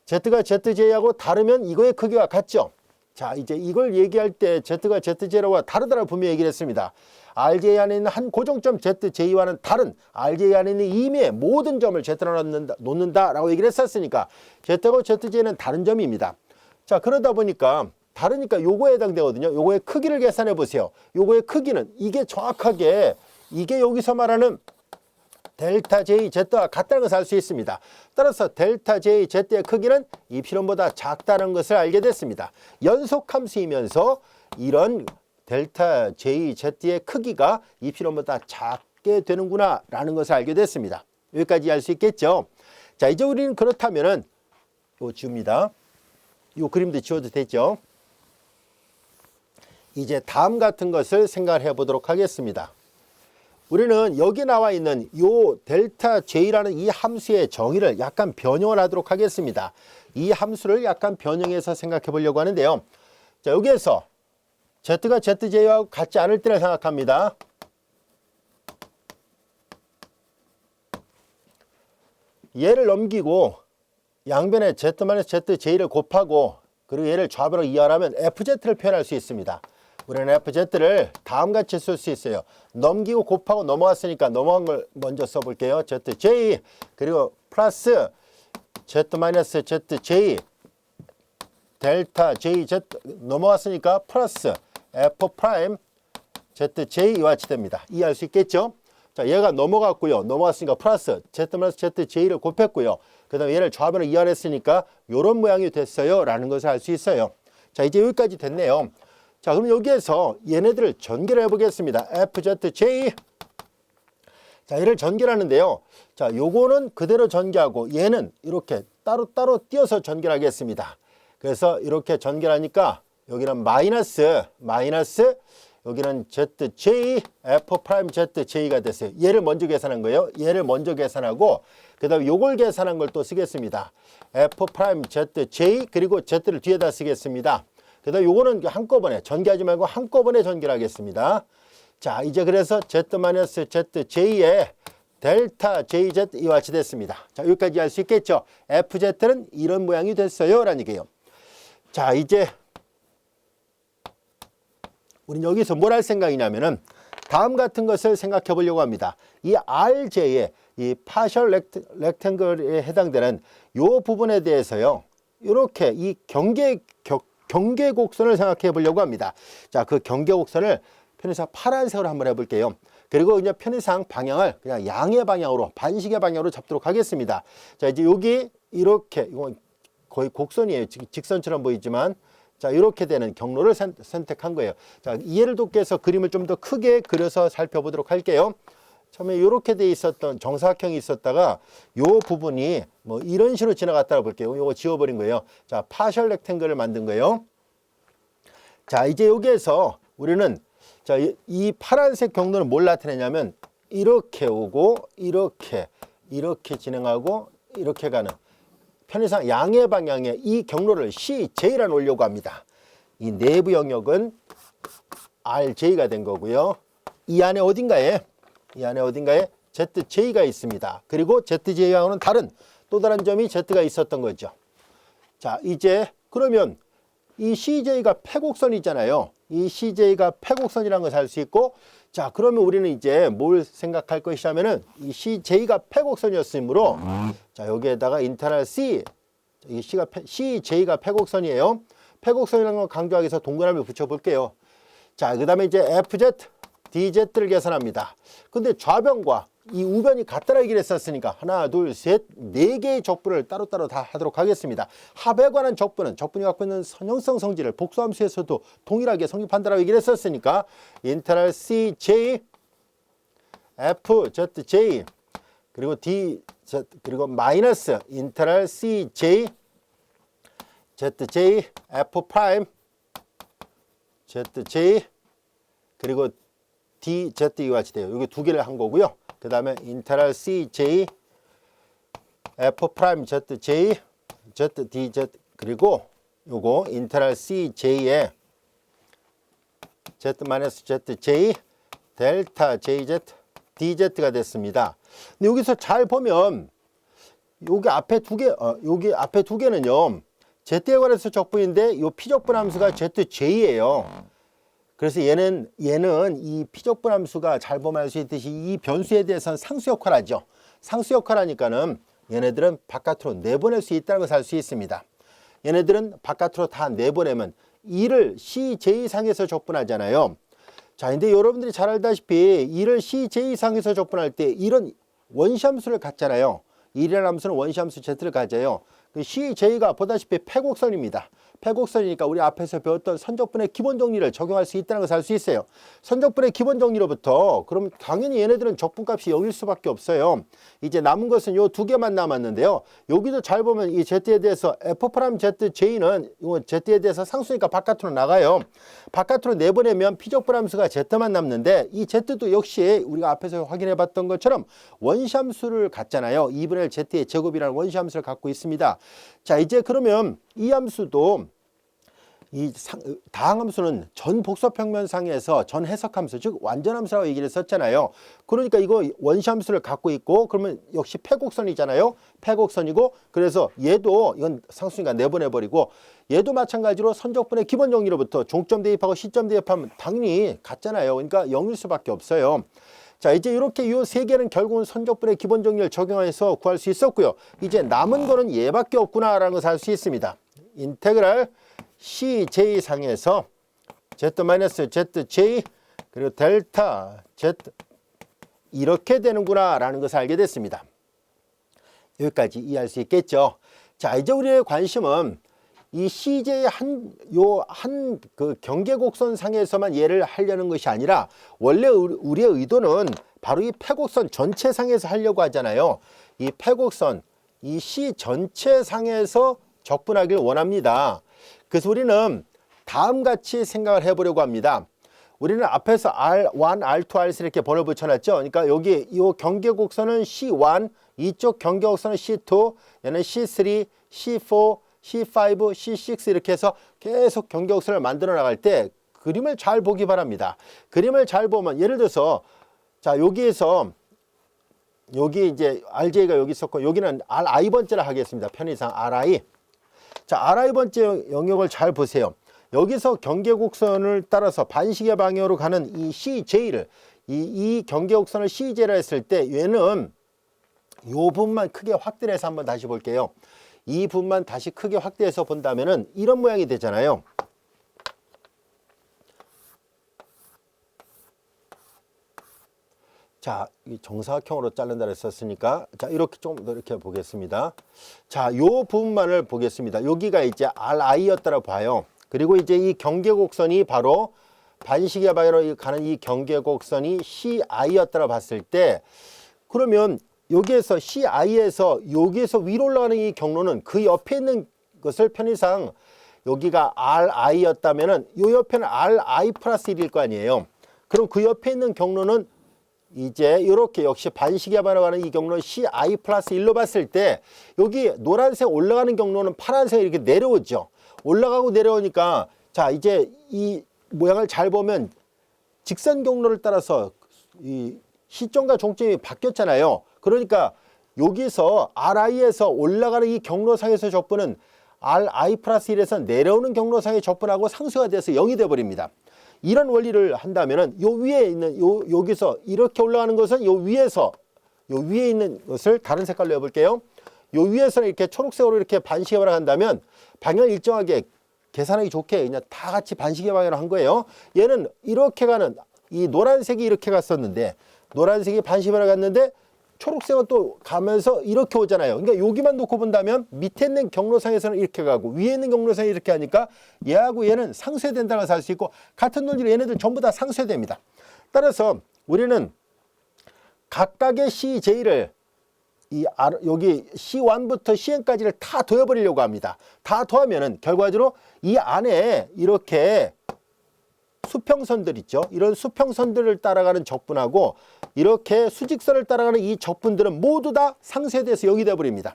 z가 zj하고 다르면 이거의 크기와 같죠. 자, 이제 이걸 얘기할 때 z가 zj와 다르다라고 분명히 얘기를 했습니다. RJ 안에 있는 한 고정점 zj와는 다른 RJ 안에 있는 임의의 모든 점을 z로 놓는다라고 얘기를 했었으니까 z하고 zj는 다른 점입니다. 자, 그러다 보니까 다르니까 요거에 해당되거든요. 요거의 크기를 계산해 보세요. 요거의 크기는 이게 정확하게 이게 여기서 말하는 델타 j z와 같다는 것을 알 수 있습니다. 따라서 델타 j z의 크기는 이필원보다 작다는 것을 알게 됐습니다. 연속함수이면서 이런 델타 j z의 크기가 이필원보다 작게 되는구나 라는 것을 알게 됐습니다. 여기까지 알 수 있겠죠. 자, 이제 우리는 그렇다면은 요 지웁니다. 요 그림도 지워도 되죠. 이제 다음 같은 것을 생각을 해 보도록 하겠습니다. 우리는 여기 나와 있는 요 델타 j라는 이 함수의 정의를 약간 변형을 하도록 하겠습니다. 이 함수를 약간 변형해서 생각해 보려고 하는데요. 자, 여기에서 z가 zj와 같지 않을 때를 생각합니다. 얘를 넘기고 양변에 z-zj를 곱하고 그리고 얘를 좌변으로 이하하면 fz를 표현할 수 있습니다. 우리는 fz를 다음같이 쓸 수 있어요. 넘기고 곱하고 넘어갔으니까 넘어간 걸 먼저 써볼게요. zj 그리고 플러스 z-zj 델타 jz 넘어갔으니까 플러스 f'zj와 같이 됩니다. 이해할 수 있겠죠? 자, 얘가 넘어갔고요. 넘어갔으니까 플러스 z-zj를 곱했고요. 그 다음에 얘를 좌변으로 이완했으니까 이런 모양이 됐어요 라는 것을 알 수 있어요. 자, 이제 여기까지 됐네요. 자, 그럼 여기에서 얘네들을 전개를 해보겠습니다. fzj 자, 얘를 전개하는데요. 자, 요거는 그대로 전개하고 얘는 이렇게 따로따로 띄어서 전개하겠습니다. 그래서 이렇게 전개하니까 여기는 마이너스 여기는 ZJ F'ZJ가 됐어요. 얘를 먼저 계산한 거예요. 얘를 먼저 계산하고 그 다음에 요걸 계산한 걸 또 쓰겠습니다. F'ZJ 그리고 Z를 뒤에다 쓰겠습니다. 그 다음에 요거는 한꺼번에 전개하지 말고 한꺼번에 전개를 하겠습니다. 자, 이제 그래서 Z-ZJ의 델타 JZ 이와 같이 됐습니다. 자, 여기까지 할 수 있겠죠. FZ는 이런 모양이 됐어요 라는 얘기예요. 자, 이제 우리는 여기서 뭘 할 생각이냐면은 다음 같은 것을 생각해 보려고 합니다. 이 RJ의 이 파셜 렉탱글에 해당되는 요 부분에 대해서요. 이렇게 이 경계 곡선을 생각해 보려고 합니다. 자, 그 경계 곡선을 편의상 파란색으로 한번 해볼게요. 그리고 이제 편의상 방향을 그냥 양의 방향으로 반시계 방향으로 잡도록 하겠습니다. 자, 이제 여기 이렇게 이건 거의 곡선이에요. 직선처럼 보이지만 자, 이렇게 되는 경로를 선택한 거예요. 자, 이해를 돕기 위해서 그림을 좀 더 크게 그려서 살펴보도록 할게요. 처음에 이렇게 돼 있었던 정사각형이 있었다가 요 부분이 뭐 이런 식으로 지나갔다고 볼게요. 요거 지워버린 거예요. 자, 파셜 렉탱글을 만든 거예요. 자, 이제 여기에서 우리는 자, 이 파란색 경로는 뭘 나타내냐면 이렇게 오고 이렇게 진행하고 이렇게 가는 편의상 양의 방향의 이 경로를 CJ라 놓으려고 합니다. 이 내부 영역은 RJ가 된 거고요. 이 안에 어딘가에 ZJ가 있습니다. 그리고 ZJ와는 또 다른 점이 Z가 있었던 거죠. 자, 이제 그러면 이 CJ가 패곡선이잖아요. 이 CJ가 패곡선이라는 것을 알 수 있고, 자, 그러면 우리는 이제 뭘 생각할 것이냐면은 이 CJ가 패곡선이었으므로 자, 여기에다가 인터널 C, 이 CJ가 패곡선이에요. 패곡선이라는 걸 강조하기 위해서 동그라미 붙여볼게요. 자, 그 다음에 이제 FZ, DZ를 계산합니다. 근데 좌변과 이 우변이 같다라 얘기를 했었으니까 하나, 둘, 셋, 네 개의 적분을 따로따로 다 하도록 하겠습니다. 합에 관한 적분이 갖고 있는 선형성 성질을 복수함수에서도 동일하게 성립한다라고 얘기를 했었으니까 인터널 CJ, FZJ 그리고 DZ 그리고 마이너스 인터널 CJ, ZJ, F 프라임, ZJ 그리고 DZ 이와 같이 돼요. 여기 두 개를 한 거고요. 그 다음에 인터널 CJ, F 프라임 ZJ, ZDZ 그리고 요거 인터널 CJ의 Z-ZJ, 델타 JZ, DZ가 됐습니다. 근데 여기서 잘 보면 여기 앞에 두 개는요. Z에 관해서 적분인데 요 피적분 함수가 ZJ예요. 그래서 얘는 이 피적분 함수가 잘 보면 알 수 있듯이 이 변수에 대해서는 상수 역할을 하죠. 상수 역할을 하니까는 얘네들은 바깥으로 내보낼 수 있다는 것을 알 수 있습니다. 얘네들은 바깥으로 다 내보내면 이를 CJ상에서 적분하잖아요. 자, 근데 여러분들이 잘 알다시피 이를 CJ상에서 적분할 때 이런 원시함수를 갖잖아요. 1이라는 함수는 원시함수 Z를 가져요. 그 CJ가 보다시피 패곡선입니다. 패곡선이니까 우리 앞에서 배웠던 선적분의 기본 정리를 적용할 수 있다는 것을 알 수 있어요. 선적분의 기본 정리로부터 그럼 당연히 얘네들은 적분값이 0일 수밖에 없어요. 이제 남은 것은 요 두 개만 남았는데요. 여기도 잘 보면 이 Z에 대해서 F'ZJ는 이 Z에 대해서 상수니까 바깥으로 나가요. 바깥으로 내보내면 피적분 함수가 Z만 남는데 이 Z도 역시 우리가 앞에서 확인해 봤던 것처럼 원시함수를 갖잖아요. 2분의 1 Z의 제곱이라는 원시함수를 갖고 있습니다. 자, 이제 그러면 이 함수도 이 다항함수는 전 복소평면상에서 전 해석함수 즉 완전함수라고 얘기를 했었잖아요. 그러니까 이거 원시함수를 갖고 있고 그러면 역시 패곡선이잖아요. 패곡선이고 그래서 얘도 이건 상수니까 내보내버리고 얘도 마찬가지로 선적분의 기본 정리로부터 종점 대입하고 시점 대입하면 당연히 같잖아요. 그러니까 0일 수밖에 없어요. 자, 이제 이렇게 이 세 개는 결국은 선적분의 기본 정리를 적용해서 구할 수 있었고요. 이제 남은 거는 얘밖에 없구나라는 것을 알 수 있습니다. 인테그랄 CJ상에서 Z-ZJ 그리고 델타 Z 이렇게 되는구나 라는 것을 알게 됐습니다. 여기까지 이해할 수 있겠죠. 자, 이제 우리의 관심은 이 CJ의 한 그 경계곡선 상에서만 얘를 하려는 것이 아니라 원래 우리의 의도는 바로 이 패곡선 전체 상에서 하려고 하잖아요. 이 패곡선, 이 C 전체 상에서 적분하기를 원합니다. 그래서 우리는 다음같이 생각을 해보려고 합니다. 우리는 앞에서 R1, R2, R3 이렇게 번호 붙여놨죠. 그러니까 여기 이 경계곡선은 C1, 이쪽 경계곡선은 C2, 얘는 C3, C4, C5, C6 이렇게 해서 계속 경계곡선을 만들어 나갈 때 그림을 잘 보기 바랍니다. 그림을 잘 보면 예를 들어서 자 여기에서 여기 이제 RJ가 여기 있었고 여기는 RI 번째라 하겠습니다. 편의상 RI. 자 RI 번째 영역을 잘 보세요. 여기서 경계곡선을 따라서 반시계 방향으로 가는 이 CJ를 이 경계곡선을 CJ라 했을 때 얘는 요 부분만 크게 확대를 해서 한번 다시 볼게요. 이 부분만 다시 크게 확대해서 본다면은 이런 모양이 되잖아요. 자, 이 정사각형으로 자른다 했었으니까 자, 이렇게 좀 더 이렇게 보겠습니다. 자, 요 부분만을 보겠습니다. 여기가 이제 RI였다고 봐요. 그리고 이제 이 경계곡선이 바로 반시계 방향으로 가는 이 경계곡선이 CI였다고 봤을 때 그러면 여기에서 CI에서 여기에서 위로 올라가는 이 경로는 그 옆에 있는 것을 편의상 여기가 RI였다면은 요 옆에는 RI 플러스 1일 거 아니에요. 그럼 그 옆에 있는 경로는 이제 이렇게 역시 반시계 방향으로 가는 이 경로는 CI 플러스 1로 봤을 때 여기 노란색 올라가는 경로는 파란색 이렇게 내려오죠. 올라가고 내려오니까 자 이제 이 모양을 잘 보면 직선 경로를 따라서 이 시점과 종점이 바뀌었잖아요. 그러니까 여기서 RI에서 올라가는 이 경로상에서 적분은 RI 플러스 1에서 내려오는 경로상의 적분하고 상수가 돼서 0이 되어버립니다. 이런 원리를 한다면은 요 위에 있는 여기서 이렇게 올라가는 것은 요 위에 있는 것을 다른 색깔로 해볼게요. 요 위에서는 이렇게 초록색으로 이렇게 반시계 방향으로 한다면 방향을 일정하게 계산하기 좋게 그냥 다 같이 반시계 방향으로 한 거예요. 얘는 이렇게 가는 이 노란색이 이렇게 갔었는데 노란색이 반시계 방향으로 갔는데 초록색은 또 가면서 이렇게 오잖아요. 그러니까 여기만 놓고 본다면 밑에 있는 경로상에서는 이렇게 가고 위에 있는 경로상이 이렇게 하니까 얘하고 얘는 상쇄된다고 해서 할 수 있고 같은 논리로 얘네들 전부 다 상쇄됩니다. 따라서 우리는 각각의 CJ를 여기 C1부터 CN까지를 다 더해버리려고 합니다. 다 더하면은 결과적으로 이 안에 이렇게 수평선들 있죠. 이런 수평선들을 따라가는 적분하고 이렇게 수직선을 따라가는 이 적분들은 모두 다 상쇄돼서 0이 되어버립니다.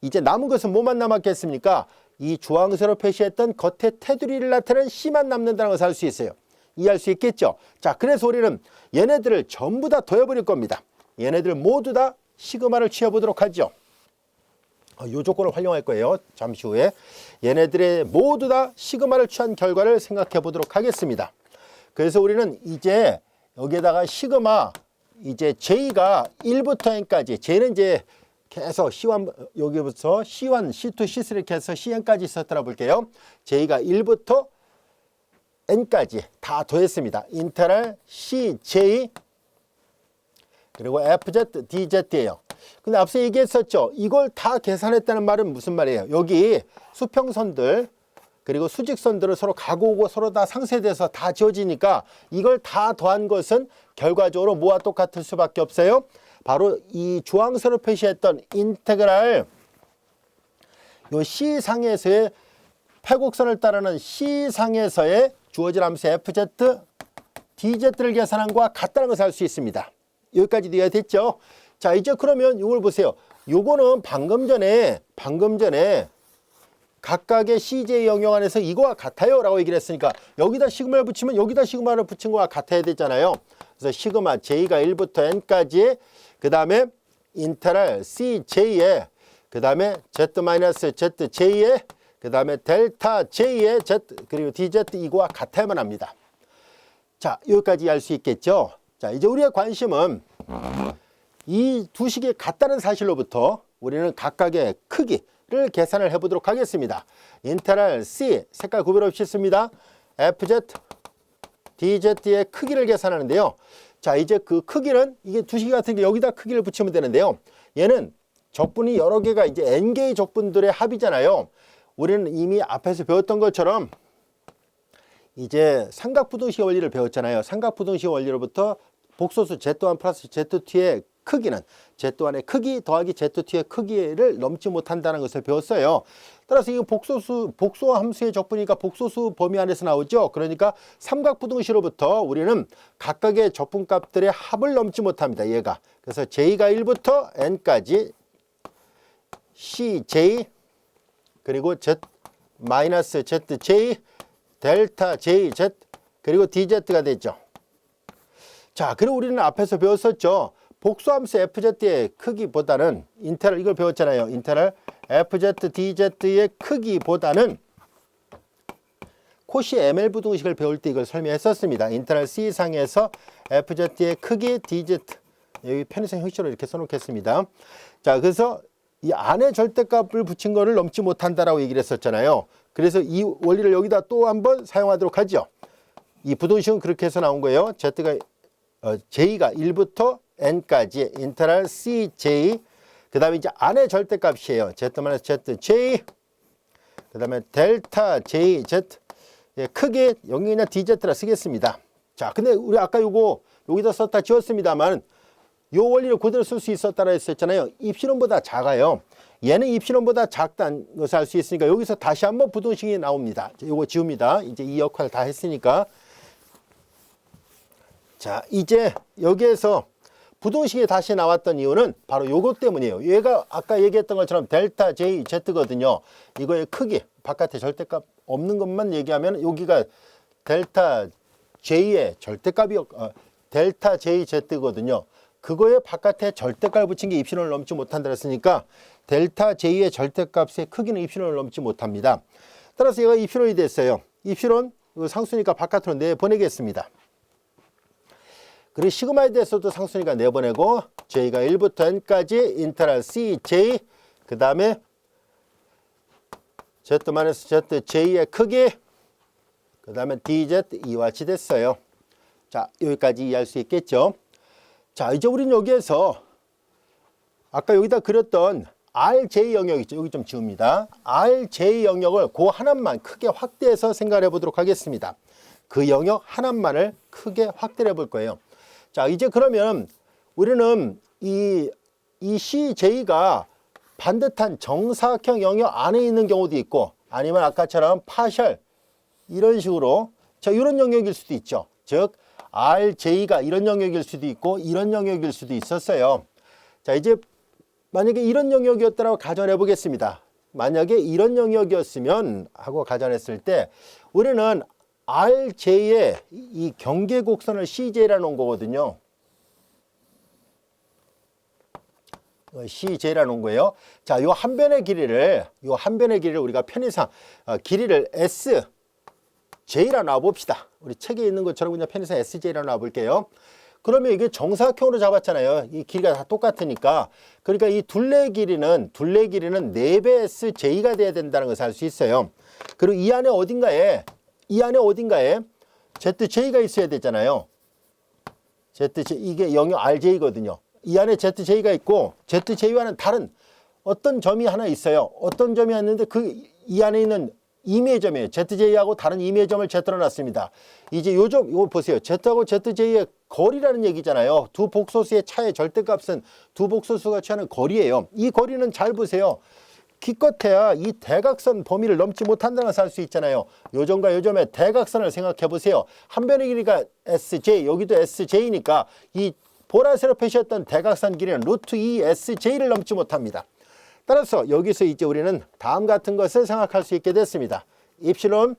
이제 남은 것은 뭐만 남았겠습니까? 이 주황색으로 표시했던 겉에 테두리를 나타내는 C만 남는다는 것을 알 수 있어요. 이해할 수 있겠죠? 자, 그래서 우리는 얘네들을 전부 다 더해버릴 겁니다. 얘네들 모두 다 시그마를 취해보도록 하죠. 이 조건을 활용할 거예요. 잠시 후에 얘네들의 모두 다 시그마를 취한 결과를 생각해 보도록 하겠습니다. 그래서 우리는 이제 여기에다가 시그마 이제 J가 1부터 N까지 J는 이제 계속 C1 여기부터 C1, C2, C3 이렇게 해서 CN까지 있었더라 볼게요. J가 1부터 N까지 다 더했습니다. 인터널 CJ 그리고 FZ, DZ예요. 근데 앞서 얘기했었죠. 이걸 다 계산했다는 말은 무슨 말이에요? 여기 수평선들 그리고 수직선들을 서로 가고 오고 서로 다 상쇄돼서 다 지워지니까 이걸 다 더한 것은 결과적으로 뭐와 똑같을 수밖에 없어요. 바로 이 주황색으로 표시했던 인테그랄 요 C상에서의 패곡선을 따르는 C상에서의 주어진 함수 FZ, DZ를 계산한 것과 같다는 것을 알 수 있습니다. 여기까지도 이해됐죠? 자, 이제 그러면 이걸 보세요. 요거는 방금 전에 각각의 CJ 영역 안에서 이거와 같아요 라고 얘기를 했으니까 여기다 시그마를 붙이면 여기다 시그마를 붙인 거와 같아야 되잖아요. 그래서 시그마 J가 1부터 N까지 그 다음에 인테랄 CJ에 그 다음에 Z-ZJ에 그 다음에 델타 J에 Z 그리고 DZ 이거와 같아야만 합니다. 자, 여기까지 알 수 있겠죠? 자, 이제 우리의 관심은 이 두 식이 같다는 사실로부터 우리는 각각의 크기를 계산을 해보도록 하겠습니다. 인테랄 C 색깔 구별 없이 씁니다. FZ, DZ의 크기를 계산하는데요. 자, 이제 그 크기는 이게 두 식이 같은 게 여기다 크기를 붙이면 되는데요. 얘는 적분이 여러 개가 이제 N개의 적분들의 합이잖아요. 우리는 이미 앞에서 배웠던 것처럼 이제 삼각부등식 원리를 배웠잖아요. 삼각부등식 원리로부터 복소수 Z1 플러스 Z2의 크기는 Z1의 크기 더하기 Z2의 크기를 넘지 못한다는 것을 배웠어요. 따라서 이거 복소 함수의 적분이니까 복소수 범위 안에서 나오죠. 그러니까 삼각부등식으로부터 우리는 각각의 적분값들의 합을 넘지 못합니다. 얘가. 그래서 J가 1부터 N까지 CJ 그리고 Z 마이너스 ZJ 델타 JZ 그리고 DZ가 됐죠. 자, 그리고 우리는 앞에서 배웠었죠. 복수함수 FZ의 크기보다는 인테럴 이걸 배웠잖아요. 인테럴 FZ DZ의 크기보다는 코시 ML 부등식을 배울 때 이걸 설명했었습니다. 인테럴 C상에서 FZ의 크기 DZ 여기 편의상 형식으로 이렇게 써놓겠습니다. 자, 그래서 이 안에 절대값을 붙인 거를 넘지 못한다라고 얘기를 했었잖아요. 그래서 이 원리를 여기다 또 한번 사용하도록 하죠. 이 부등식은 그렇게 해서 나온 거예요. J가 1부터 N까지 인테럴 CJ 그 다음에 이제 안에 절대값이에요. Z-ZJ 그 다음에 델타 JZ 크게 여기나 DZ라 쓰겠습니다. 자, 근데 우리 아까 요거 여기다 썼다 지웠습니다만 요 원리를 그대로 쓸 수 있었다라 했었잖아요. 입실론보다 작아요. 얘는 입실론보다 작다는 것을 알 수 있으니까 여기서 다시 한번 부등식이 나옵니다. 요거 지웁니다. 이제 이 역할 다 했으니까. 자, 이제 여기에서 부등식이 다시 나왔던 이유는 바로 요것 때문이에요. 얘가 아까 얘기했던 것처럼 델타 JZ거든요. 이거의 크기, 바깥에 절대값 없는 것만 얘기하면 여기가 델타 J의 절대값이 델타 JZ거든요. 그거에 바깥에 절대값을 붙인 게 입실론을 넘지 못한다 했으니까 델타 J의 절대값의 크기는 입실론을 넘지 못합니다. 따라서 얘가 입실론이 됐어요. 입실론 상수니까 바깥으로 내보내겠습니다. 그리고 시그마에 대해서도 상수니까 내보내고 J가 1부터 N까지 인테럴 CJ 그 다음에 Z-ZJ의 크기 그 다음에 DZ 이와 같이 됐어요. 자, 여기까지 이해할 수 있겠죠. 자, 이제 우리는 여기에서 아까 여기다 그렸던 RJ 영역 있죠. 여기 좀 지웁니다. RJ 영역을 그 하나만 크게 확대해서 생각해 보도록 하겠습니다. 그 영역 하나만을 크게 확대해 볼 거예요. 자, 이제 그러면 우리는 이 CJ가 반듯한 정사각형 영역 안에 있는 경우도 있고 아니면 아까처럼 파셜 이런 식으로 자, 이런 영역일 수도 있죠. 즉 RJ가 이런 영역일 수도 있고 이런 영역일 수도 있었어요. 자, 이제 만약에 이런 영역이었다고 가정해 보겠습니다. 만약에 이런 영역이었으면 하고 가정했을 때 우리는 RJ의 이 경계 곡선을 CJ라 놓은 거거든요. CJ라 놓은 거예요. 자, 요 한 변의 길이를 우리가 편의상 길이를 SJ라 놔 봅시다. 우리 책에 있는 것처럼 그냥 편의상 SJ라 놔 볼게요. 그러면 이게 정사각형으로 잡았잖아요. 이 길이가 다 똑같으니까. 그러니까 이 둘레 길이는 4배 SJ가 돼야 된다는 것을 알 수 있어요. 그리고 이 안에 어딘가에 ZJ가 있어야 되잖아요. ZJ, 이게 영역 RJ거든요. 이 안에 ZJ가 있고 ZJ와는 다른 어떤 점이 하나 있어요. 어떤 점이 있는데 이 안에 있는 임의의 점이에요. ZJ하고 다른 임의의 점을 Z로 놨습니다. 이제 이거 보세요. Z하고 ZJ의 거리라는 얘기잖아요. 두 복소수의 차의 절대값은 두 복소수가 취하는 거리예요. 이 거리는 잘 보세요. 기껏해야 이 대각선 범위를 넘지 못한다는 것을 알 수 있잖아요. 요 점과 요 점의 대각선을 생각해 보세요. 한 변의 길이가 SJ, 여기도 SJ니까 이 보라색으로 표시했던 대각선 길이는 루트 2 SJ를 넘지 못합니다. 따라서 여기서 이제 우리는 다음 같은 것을 생각할 수 있게 됐습니다. 입실론.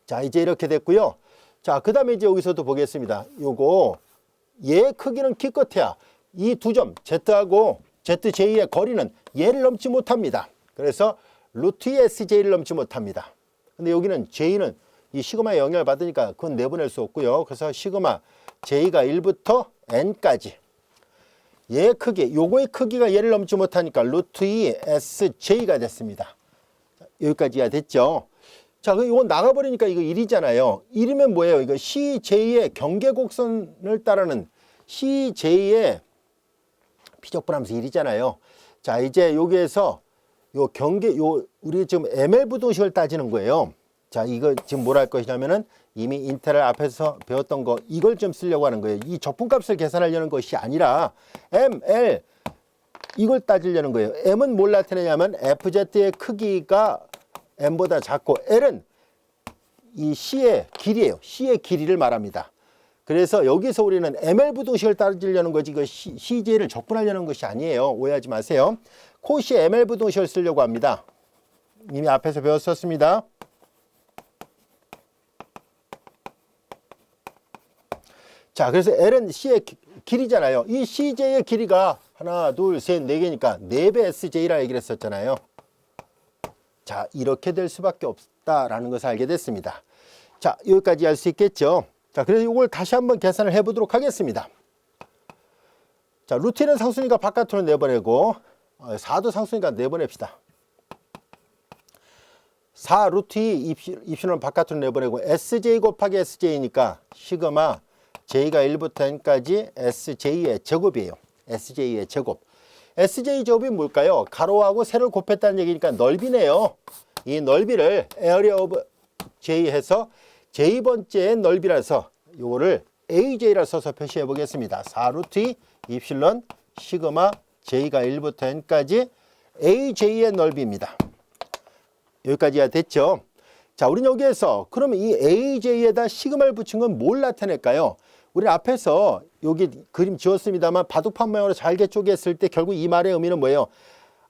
자, 이제 이렇게 됐고요. 자, 그 다음에 이제 여기서도 보겠습니다. 요거 얘 크기는 기껏해야 이 두 점 Z하고 ZJ의 거리는 얘를 넘지 못합니다. 그래서 루트 2 SJ를 넘지 못합니다. 근데 여기는 J는 이 시그마의 영향을 받으니까 그건 내보낼 수 없고요. 그래서 시그마 J가 1부터 N까지 얘 크기, 요거의 크기가 얘를 넘지 못하니까 루트 2 SJ가 됐습니다. 여기까지 이해가 됐죠? 자, 이건 나가버리니까 이거 1이잖아요. 1이면 뭐예요? 이거 CJ의 경계곡선을 따르는 CJ의 피적분함수 1이잖아요. 자, 이제 여기에서 요 경계 요 우리 지금 ml 부등식을 따지는 거예요. 자, 이거 지금 뭘 할 것이냐면은 이미 인테그랄 앞에서 배웠던 거 이걸 좀 쓰려고 하는 거예요. 이 적분값을 계산하려는 것이 아니라 ml 이걸 따지려는 거예요. m은 뭘 나타내냐면 fz의 크기가 m보다 작고 l은 이 c의 길이에요. c의 길이를 말합니다. 그래서 여기서 우리는 ml 부등식을 따지려는 거지 이거 cj를 적분하려는 것이 아니에요. 오해하지 마세요. 코시 ml 부등식을 쓰려고 합니다. 이미 앞에서 배웠었습니다. 자, 그래서 L은 C의 길이잖아요. 이 CJ의 길이가 하나, 둘, 셋, 네 개니까 4배 SJ라 얘기를 했었잖아요. 자, 이렇게 될 수밖에 없다라는 것을 알게 됐습니다. 자, 여기까지 알 수 있겠죠. 자, 그래서 이걸 다시 한번 계산을 해보도록 하겠습니다. 자, 루트는 상수니까 바깥으로 내보내고 4도 상수니까 내보냅시다. 4 루트 2 입시는 바깥으로 내보내고 SJ 곱하기 SJ니까 시그마 J가 1부터 N까지 SJ의 제곱이에요. SJ의 제곱. SJ 제곱이 뭘까요? 가로하고 세로를 곱했다는 얘기니까 넓이네요. 이 넓이를 area of J 해서 J번째 넓이라서 요거를 AJ라 써서 표시해 보겠습니다. 4 루트 2 입실론 시그마 J가 1부터 N까지 AJ의 넓이입니다. 여기까지야 됐죠? 자, 우리는 여기에서 그러면 이 AJ에다 시그마를 붙인 건 뭘 나타낼까요? 우리 앞에서 여기 그림 지었습니다만 바둑판 모양으로 잘게 쪼개었을 때 결국 이 말의 의미는 뭐예요?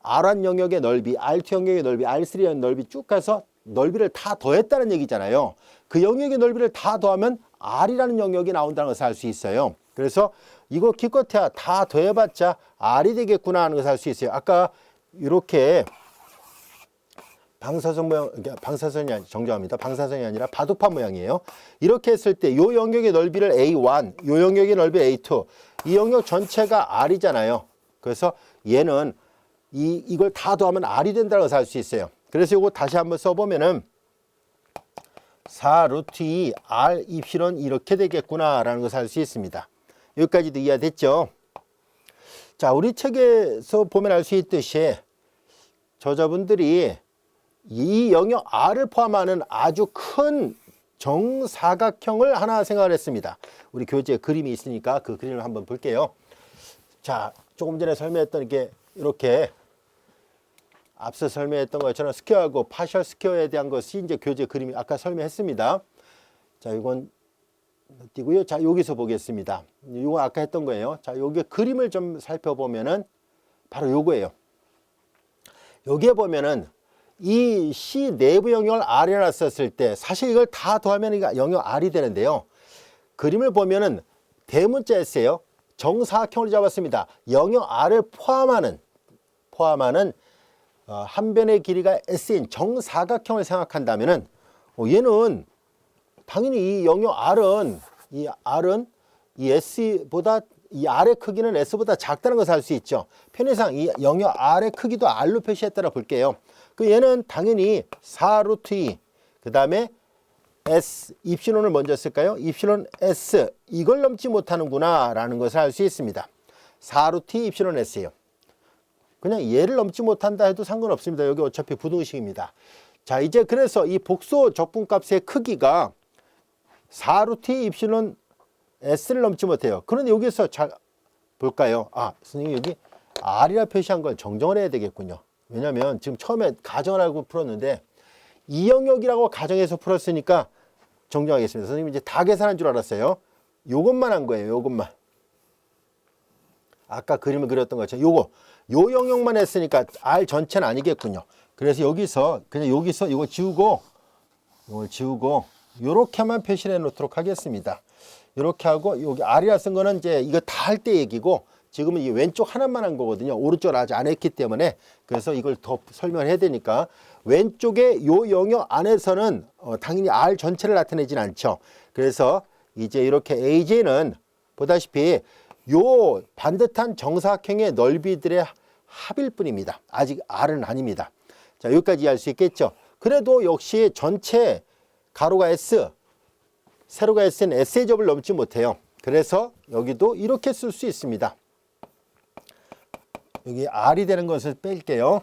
R1 영역의 넓이, R2 영역의 넓이, R3 영역의 넓이 쭉 가서 넓이를 다 더했다는 얘기잖아요. 그 영역의 넓이를 다 더하면 R이라는 영역이 나온다는 것을 알 수 있어요. 그래서 이거 기껏해야 다 더해봤자 R이 되겠구나 하는 것을 알 수 있어요. 아까 이렇게 방사선 모양, 방사선이 아니, 정정합니다. 방사선이 아니라 바둑판 모양이에요. 이렇게 했을 때 요 영역의 넓이를 A1, 요 영역의 넓이 A2, 이 영역 전체가 R이잖아요. 그래서 얘는 이걸 다 더하면 R이 된다고 알 수 있어요. 그래서 이거 다시 한번 써보면은 4 루트 2 R 입실은 이렇게 되겠구나라는 것을 알 수 있습니다. 여기까지도 이해됐죠? 자, 우리 책에서 보면 알 수 있듯이 저자분들이 이 영역 R을 포함하는 아주 큰 정사각형을 하나 생각을 했습니다. 우리 교재에 그림이 있으니까 그 그림을 한번 볼게요. 자, 조금 전에 설명했던 게 이렇게 앞서 설명했던 것처럼 스퀘어하고 파셜 스퀘어에 대한 것이 이제 교재 그림이 아까 설명했습니다. 자, 이건 띄고요. 자, 여기서 보겠습니다. 이거 아까 했던 거예요. 자, 여기 그림을 좀 살펴보면은 바로 요거예요. 여기에 보면은 이 C 내부 영역을 R이라 썼을 때 사실 이걸 다 더하면 영역 R이 되는데요. 그림을 보면은 대문자 S예요. 정사각형을 잡았습니다. 영역 R을 포함하는 한 변의 길이가 S인 정사각형을 생각한다면은 얘는 당연히 이 영역 R은 이 S보다 이 R의 크기는 S보다 작다는 것을 알 수 있죠. 편의상 이 영역 R의 크기도 R로 표시했다라 볼게요. 그 얘는 당연히 4 루트 2, 그 다음에 S, 입실론을 먼저 쓸까요? 입실론 S, 이걸 넘지 못하는구나 라는 것을 알 수 있습니다. 4 루트 2 입실론 S예요. 그냥 얘를 넘지 못한다 해도 상관없습니다. 여기 어차피 부등식입니다. 자, 이제 그래서 이 복수 적분값의 크기가 4 루트 2 입실론 S를 넘지 못해요. 그런데 여기서 잘 볼까요? 아, 선생님 여기 R이라 표시한 걸 정정을 해야 되겠군요. 왜냐면 지금 처음에 가정을 하고 풀었는데 이 영역이라고 가정해서 풀었으니까 정정하겠습니다. 선생님 이제 다 계산한 줄 알았어요. 요것만 한 거예요. 요것만. 아까 그림을 그렸던 것처럼 요 영역만 했으니까 R 전체는 아니겠군요. 그래서 여기서 그냥 여기서 이거 지우고 이걸 지우고 요렇게만 표시를 해 놓도록 하겠습니다. 이렇게 하고 여기 R이라 쓴 거는 이제 이거 다 할 때 얘기고 지금은 이 왼쪽 하나만 한 거거든요. 오른쪽을 아직 안 했기 때문에 그래서 이걸 더 설명을 해야 되니까 왼쪽에 요 영역 안에서는 당연히 R 전체를 나타내진 않죠. 그래서 이제 이렇게 AJ는 보다시피 요 반듯한 정사각형의 넓이들의 합일 뿐입니다. 아직 R은 아닙니다. 자, 여기까지 이해할 수 있겠죠. 그래도 역시 전체 가로가 S, 세로가 S는 S의 접을 넘지 못해요. 그래서 여기도 이렇게 쓸 수 있습니다. 여기 R이 되는 것을 뺄게요.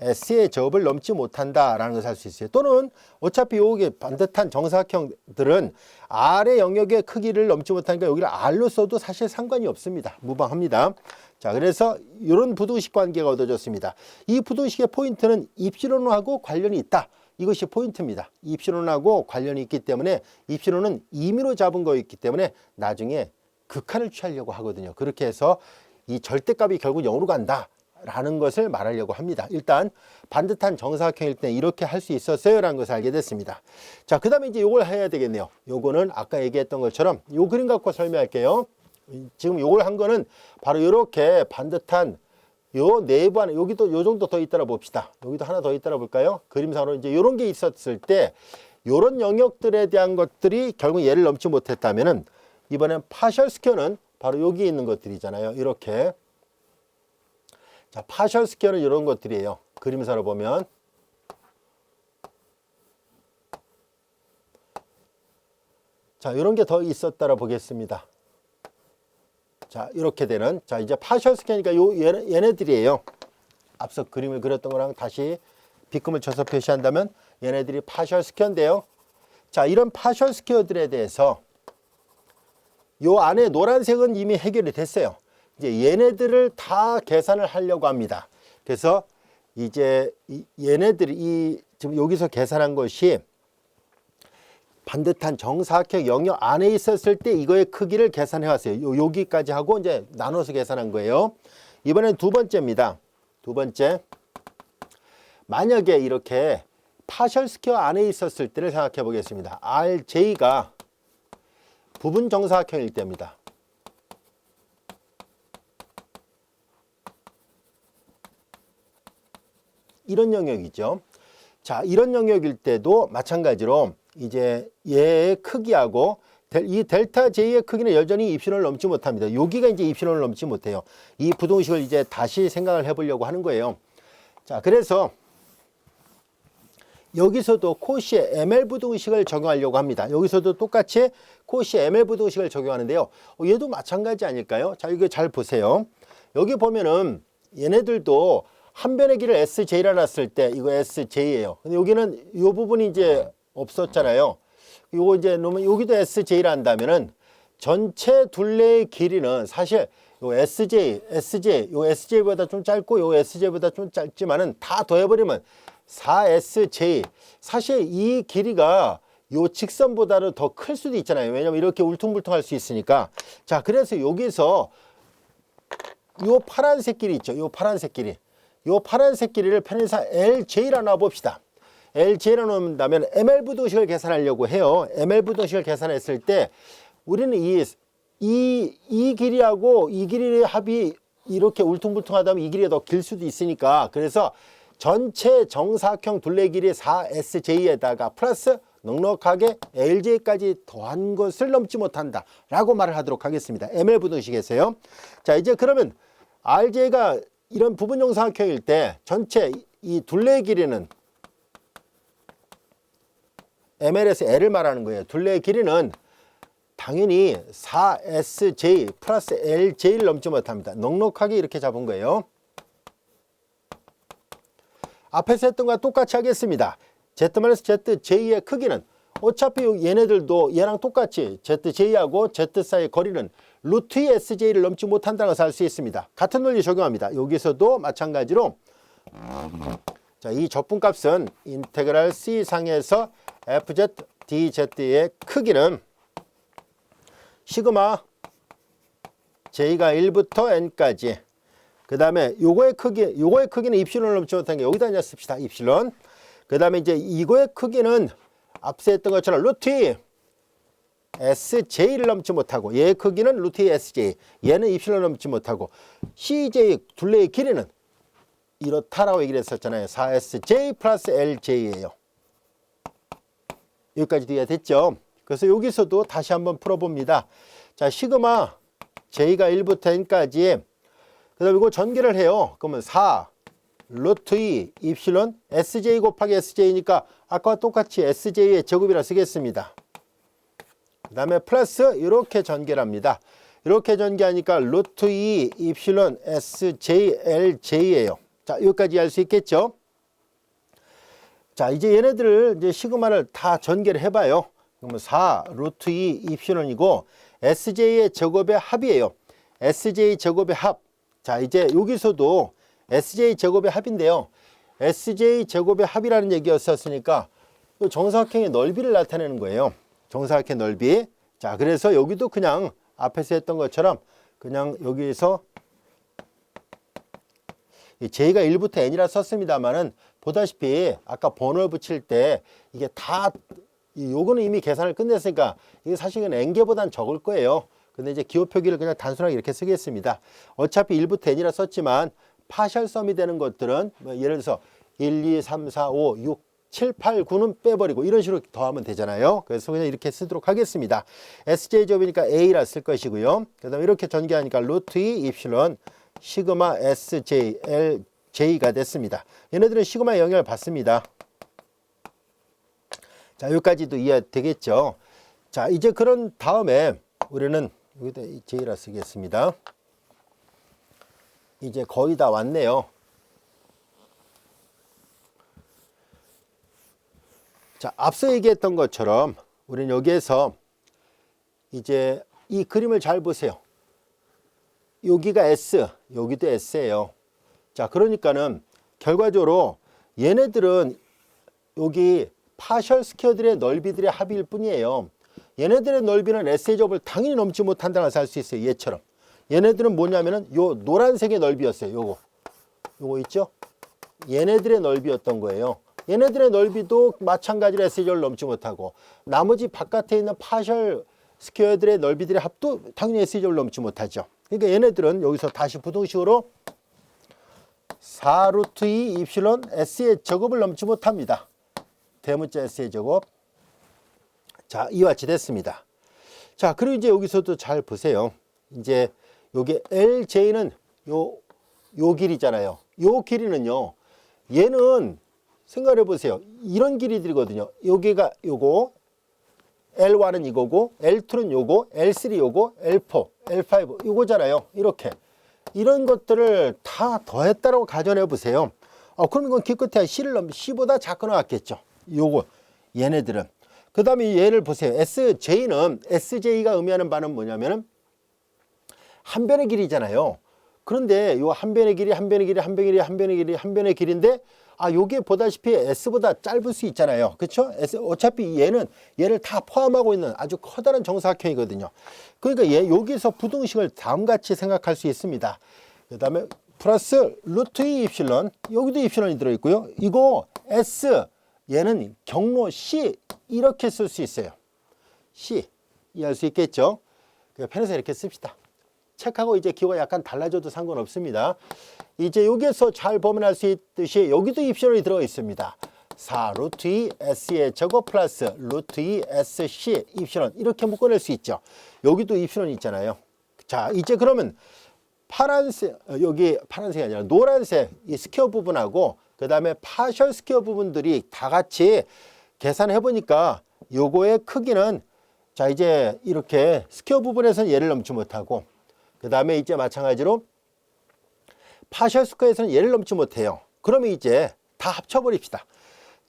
S의 접을 넘지 못한다라는 것을 알 수 있어요. 또는 어차피 여기 반듯한 정사각형들은 R의 영역의 크기를 넘지 못하니까 여기를 R로 써도 사실 상관이 없습니다. 무방합니다. 자, 그래서 이런 부등식 관계가 얻어졌습니다. 이 부등식의 포인트는 입시론하고 관련이 있다. 이것이 포인트입니다. 입시론하고 관련이 있기 때문에 입시론은 임의로 잡은 거였기 때문에 나중에 극한을 취하려고 하거든요. 그렇게 해서 이 절대값이 결국 0으로 간다 라는 것을 말하려고 합니다. 일단 반듯한 정사각형일 때 이렇게 할 수 있었어요 라는 것을 알게 됐습니다. 자, 그 다음에 이제 요걸 해야 되겠네요. 요거는 아까 얘기했던 것처럼 요 그림 갖고 설명할게요. 지금 요걸 한 거는 바로 이렇게 반듯한 요 내부 안에 여기도 요 정도 더 있다라 봅시다. 여기도 하나 더 있다라 볼까요? 그림상으로 이제 요런 게 있었을 때 요런 영역들에 대한 것들이 결국 얘를 넘지 못했다면은 이번엔 파셜 스퀘어는 바로 여기 있는 것들이잖아요. 이렇게. 자, 파셜 스퀘어는 이런 것들이에요. 그림상으로 보면. 자, 이런 게 더 있었다라 보겠습니다. 자, 이렇게 되는, 자, 이제 파셜 스퀘어니까 얘네들이에요. 앞서 그림을 그렸던 거랑 다시 빗금을 쳐서 표시한다면 얘네들이 파셜 스퀘어인데요. 자, 이런 파셜 스퀘어들에 대해서 요 안에 노란색은 이미 해결이 됐어요. 이제 얘네들을 다 계산을 하려고 합니다. 그래서 이제 얘네들이 지금 여기서 계산한 것이 반듯한 정사각형 영역 안에 있었을 때 이거의 크기를 계산해 왔어요. 여기까지 하고 이제 나눠서 계산한 거예요. 이번엔 두 번째입니다. 두 번째. 만약에 이렇게 파셜 스퀘어 안에 있었을 때를 생각해 보겠습니다. RJ가 부분 정사각형일 때입니다. 이런 영역이죠. 자, 이런 영역일 때도 마찬가지로 이제 얘의 크기하고 이 델타 J의 크기는 여전히 입시론을 넘지 못합니다. 여기가 이제 입시론을 넘지 못해요. 이 부등식을 이제 다시 생각을 해보려고 하는 거예요. 자, 그래서 여기서도 코시의 ML 부등식을 적용하려고 합니다. 여기서도 똑같이 코시의 ML 부등식을 적용하는데요. 얘도 마찬가지 아닐까요? 자, 이거 잘 보세요. 여기 보면은 얘네들도 한 변의 길을 SJ라 놨을 때 이거 SJ예요. 근데 여기는 이 부분이 이제 없었잖아요. 요거 이제 놓으면 여기도 SJ라 한다면은 전체 둘레의 길이는 사실 요 SJ, 요 SJ보다 좀 짧고 요 SJ보다 좀 짧지만은 다 더해버리면 4SJ. 사실 이 길이가 요 직선보다는 더 클 수도 있잖아요. 왜냐면 이렇게 울퉁불퉁할 수 있으니까. 자, 그래서 여기서 요 파란색 길이 있죠. 요 파란색 길이. 요 파란색 길이를 편의상 LJ라 놔봅시다. LJ라 놓는다면 ML 부등식을 계산하려고 해요. ML 부등식을 계산했을 때 우리는 이 길이하고 이 길이의 합이 이렇게 울퉁불퉁하다면 이 길이가 더 길 수도 있으니까 그래서 전체 정사각형 둘레 길이 4SJ에다가 플러스 넉넉하게 LJ까지 더한 것을 넘지 못한다 라고 말을 하도록 하겠습니다. ML 부등식에서요. 자, 이제 그러면 RJ가 이런 부분 정사각형일 때 전체 이 둘레 길이는 ML에서 L을 말하는 거예요. 둘레의 길이는 당연히 4SJ 플러스 LJ를 넘지 못합니다. 넉넉하게 이렇게 잡은 거예요. 앞에서 했던 것과 똑같이 하겠습니다. Z-ZJ의 크기는 어차피 얘네들도 얘랑 똑같이 ZJ하고 Z 사이의 거리는 루트 2 SJ를 넘지 못한다는 것을 알 수 있습니다. 같은 논리 적용합니다. 여기서도 마찬가지로 자, 이 적분값은 인테그랄 C상에서 FZ, DZ의 크기는 시그마 J가 1부터 N까지 그 다음에 요거의 크기는 입실론을 넘지 못한 게 여기다 이제 씁시다. 입실론. 그 다음에 이제 이거의 크기는 앞서 했던 것처럼 루트 SJ를 넘지 못하고 얘의 크기는 루트 SJ 얘는 입실론을 넘지 못하고 CJ 둘레의 길이는 이렇다라고 얘기를 했었잖아요. 4SJ 플러스 LJ예요. 여기까지 이해됐죠? 그래서 여기서도 다시 한번 풀어봅니다. 자, 시그마 J가 1부터 N까지 그 다음에 이거 전개를 해요. 그러면 4 루트 2 입실론 SJ 곱하기 SJ니까 아까와 똑같이 SJ의 제곱이라 쓰겠습니다. 그 다음에 플러스 이렇게 전개를 합니다. 이렇게 전개하니까 루트 2 입실론 SJ LJ예요. 자, 여기까지 할 수 있겠죠? 자, 이제 얘네들을 이제 시그마를 다 전개를 해봐요. 그러면 4 루트 2 입실론이고 SJ의 제곱의 합이에요. SJ 제곱의 합. 자, 이제 여기서도 SJ 제곱의 합인데요. SJ 제곱의 합이라는 얘기였었으니까 정사각형의 넓이를 나타내는 거예요. 정사각형 넓이. 자, 그래서 여기도 그냥 앞에서 했던 것처럼 그냥 여기에서 J가 1부터 N이라 썼습니다만은 보다시피 아까 번호를 붙일 때 이게 다 요거는 이미 계산을 끝냈으니까 이게 사실은 N개보단 적을 거예요. 근데 이제 기호 표기를 그냥 단순하게 이렇게 쓰겠습니다. 어차피 1부터 N이라 썼지만 파셜 썸이 되는 것들은 뭐 예를 들어서 1, 2, 3, 4, 5, 6, 7, 8, 9는 빼버리고 이런 식으로 더하면 되잖아요. 그래서 그냥 이렇게 쓰도록 하겠습니다. SJ제곱이니까 A라 쓸 것이고요. 그 다음에 이렇게 전개하니까 루트 2 입실론 시그마 SJLJ가 됐습니다. 얘네들은 시그마 영향을 받습니다. 자, 여기까지도 이해되겠죠? 자, 이제 그런 다음에 우리는 여기다 J라 쓰겠습니다. 이제 거의 다 왔네요. 자, 앞서 얘기했던 것처럼 우리는 여기에서 이제 이 그림을 잘 보세요. 여기가 S, 여기도 S예요. 자, 그러니까는 결과적으로 얘네들은 여기 파셜 스퀘어들의 넓이들의 합일 뿐이에요. 얘네들의 넓이는 S의 제곱을 당연히 넘지 못한다는 것을 알 수 있어요. 얘처럼. 얘네들은 뭐냐면은 요 노란색의 넓이였어요. 요거 있죠? 얘네들의 넓이였던 거예요. 얘네들의 넓이도 마찬가지로 S의 제곱을 넘지 못하고 나머지 바깥에 있는 파셜 스퀘어들의 넓이들의 합도 당연히 S의 제곱을 넘지 못하죠. 그러니까 얘네들은 여기서 다시 부등식으로 4 루트 2 입실론 S의 제곱을 넘지 못합니다. 대문자 S의 제곱. 자, 이와 같이 됐습니다. 자, 그리고 이제 여기서도 잘 보세요. 이제 여기 LJ는 요 길이잖아요. 요 길이는요. 얘는 생각해 보세요. 이런 길이들이거든요. 여기가 요거 L1은 이거고 L2는 요거 L3 요거 L4 L5 요거잖아요. 이렇게 이런 것들을 다 더했다라고 가정해 보세요. 그럼 이건 기껏해야 C보다 작거나 같겠죠. 요거 얘네들은. 그 다음에 얘를 보세요. SJ는 SJ가 의미하는 바는 뭐냐면은 한 변의 길이잖아요. 그런데 요 한 변의 길이 한 변의 길이 한 변의 길이 한 변의 길이 한 변의 길인데 요게 보다시피 S보다 짧을 수 있잖아요. 그렇죠? 어차피 얘를 다 포함하고 있는 아주 커다란 정사각형이거든요. 그러니까 여기서 부등식을 다음같이 생각할 수 있습니다. 그 다음에 플러스 루트 2 입실론, 여기도 입실론이 들어있고요. 이거 S, 얘는 경로 C 이렇게 쓸 수 있어요. C 이해할 수 있겠죠? 펜에서 이렇게 씁시다. 책하고 이제 기호가 약간 달라져도 상관없습니다. 이제 여기에서 잘 보면 알 수 있듯이 여기도 입실론이 들어 있습니다. 4 루트 2 S의 제곱 플러스 루트 2 SC 입실론 이렇게 묶어낼 수 있죠. 여기도 입실론이 있잖아요. 자, 이제 그러면 파란색, 여기 파란색이 아니라 노란색 이 스퀘어 부분하고 그 다음에 파셜 스퀘어 부분들이 다 같이 계산해 보니까 요거의 크기는 자, 이제 이렇게 스퀘어 부분에서는 얘를 넘지 못하고 그 다음에 이제 마찬가지로 파셜 스퀘어에서는 얘를 넘지 못해요. 그러면 이제 다 합쳐버립시다.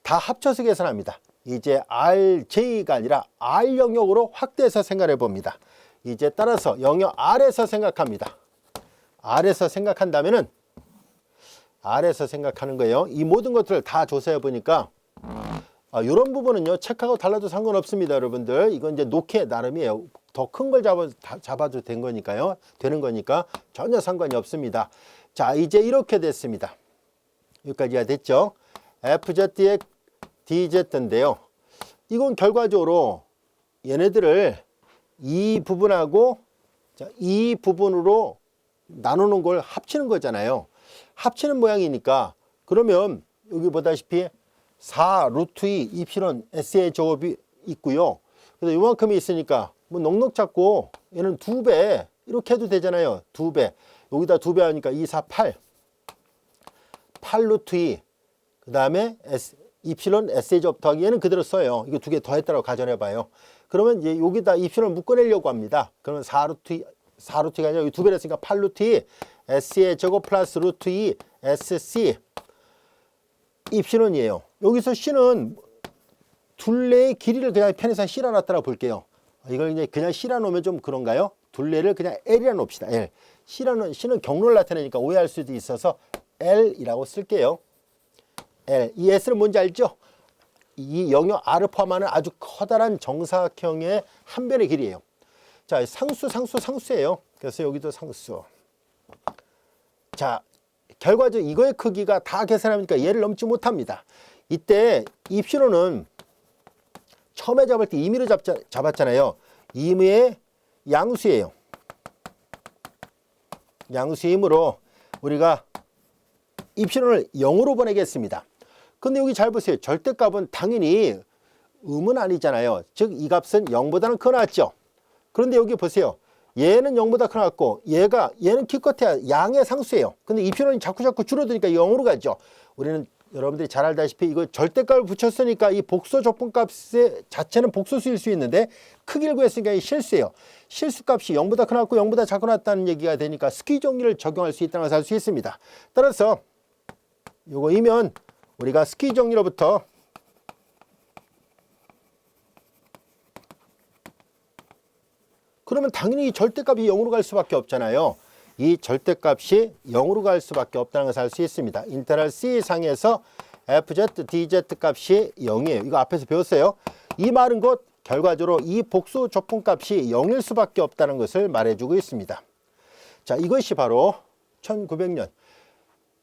다 합쳐서 계산합니다. 이제 RJ가 아니라 R 영역으로 확대해서 생각해 봅니다. 이제 따라서 영역 R에서 생각합니다. R에서 생각한다면은 R에서 생각하는 거예요. 이 모든 것들을 다 조사해 보니까 이런 부분은요 책하고 달라도 상관없습니다. 여러분들 이건 이제 놓기 나름이에요. 더 큰 걸 잡아도 된 거니까요. 되는 거니까 전혀 상관이 없습니다. 자, 이제 이렇게 됐습니다. 여기까지가 됐죠. FZ의 DZ인데요. 이건 결과적으로 얘네들을 이 부분하고 이 부분으로 나누는 걸 합치는 거잖아요. 합치는 모양이니까 그러면 여기 보다시피 4 루트 2 입실론 S의 제곱이 있고요. 그래서 이만큼이 있으니까 뭐 넉넉 잡고 얘는 2배 이렇게 해도 되잖아요. 2배. 여기다 2배 하니까 2, 4, 8. 8 루트 2. 그 다음에 입실론 S의 제곱 더하기 얘는 그대로 써요. 이거 2개 더했다고 가정해 봐요. 그러면 이제 여기다 입실론을 묶어내려고 합니다. 그러면 4 루트 2, 4 루트가 아니라 여기 2배를 했으니까 8 루트 2 S의 제곱 플러스 루트 2 SC 입실론이에요. 여기서 C는 둘레의 길이를 그냥 편에서 실어놨다고 볼게요. 이걸 이제 그냥 실어놓으면 좀 그런가요? 둘레를 그냥 L이라 놓읍시다. L. C는 경로를 나타내니까 오해할 수도 있어서 L이라고 쓸게요. L. 이 S는 뭔지 알죠? 이 영역 R을 포함하는 아주 커다란 정사각형의 한 변의 길이에요. 자, 상수예요. 그래서 여기도 상수. 자, 결과적으로 이거의 크기가 다 계산하니까 얘를 넘지 못합니다. 이때 입신호는 처음에 잡을 때 임의로 잡았잖아요. 임의의 양수예요. 양수이므로 우리가 입신호를 0으로 보내겠습니다. 근데 여기 잘 보세요. 절대값은 당연히 음은 아니잖아요. 즉 이 값은 0보다는 커놨죠. 그런데 여기 보세요. 얘는 0보다 커놨고 얘는 기껏해야 양의 상수예요. 근데 입신호는 자꾸 줄어드니까 0으로 가죠. 우리는 여러분들이 잘 알다시피 이거 절대값을 붙였으니까 이 복소 조건값 자체는 복소수일 수 있는데 크기를 구했으니까 이 실수예요. 실수값이 0보다 커놨고 0보다 작고 났다는 얘기가 되니까 스키 정리를 적용할 수 있다는 것을 알 수 있습니다. 따라서 요거이면 우리가 스키 정리로부터 그러면 당연히 이 절대값이 0으로 갈 수밖에 없잖아요. 이 절대값이 0으로 갈 수밖에 없다는 것을 알 수 있습니다. 인테그랄 C상에서 FZ, DZ 값이 0이에요. 이거 앞에서 배웠어요. 이 말은 곧 결과적으로 이 복수 조건값이 0일 수밖에 없다는 것을 말해주고 있습니다. 자, 이것이 바로 1900년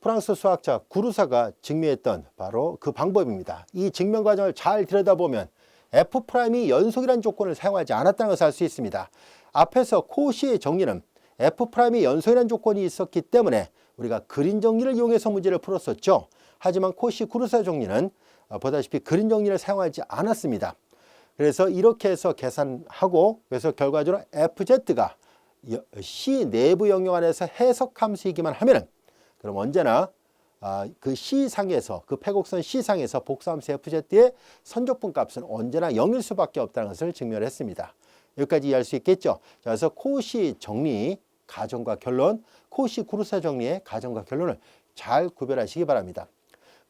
프랑스 수학자 구루사가 증명했던 바로 그 방법입니다. 이 증명 과정을 잘 들여다보면 F'이 연속이라는 조건을 사용하지 않았다는 것을 알 수 있습니다. 앞에서 코시의 정리는 F'이 연속이라는 조건이 있었기 때문에 우리가 그린 정리를 이용해서 문제를 풀었었죠. 하지만 코시 구루사 정리는 보다시피 그린 정리를 사용하지 않았습니다. 그래서 이렇게 해서 계산하고 그래서 결과적으로 FZ가 C 내부 영역 안에서 해석함수이기만 하면은 그럼 언제나 그 C상에서 그 패곡선 C상에서 복수함수 FZ의 선조분 값은 언제나 0일 수밖에 없다는 것을 증명했습니다. 여기까지 이해할 수 있겠죠. 그래서 코시 정리 가정과 결론, 코시 구루사 정리의 가정과 결론을 잘 구별하시기 바랍니다.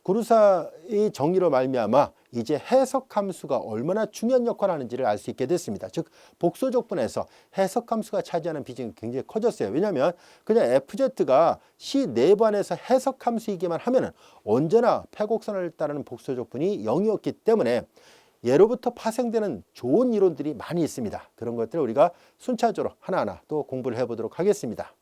구루사의 정리로 말미암아 이제 해석함수가 얼마나 중요한 역할을 하는지를 알 수 있게 됐습니다. 즉 복소조건에서 해석함수가 차지하는 비중이 굉장히 커졌어요. 왜냐하면 그냥 FZ가 C 내부 안에서 해석함수이기만 하면은 언제나 패곡선을 따르는 복소조건이 0이었기 때문에 예로부터 파생되는 좋은 이론들이 많이 있습니다. 그런 것들을 우리가 순차적으로 하나하나 또 공부를 해보도록 하겠습니다.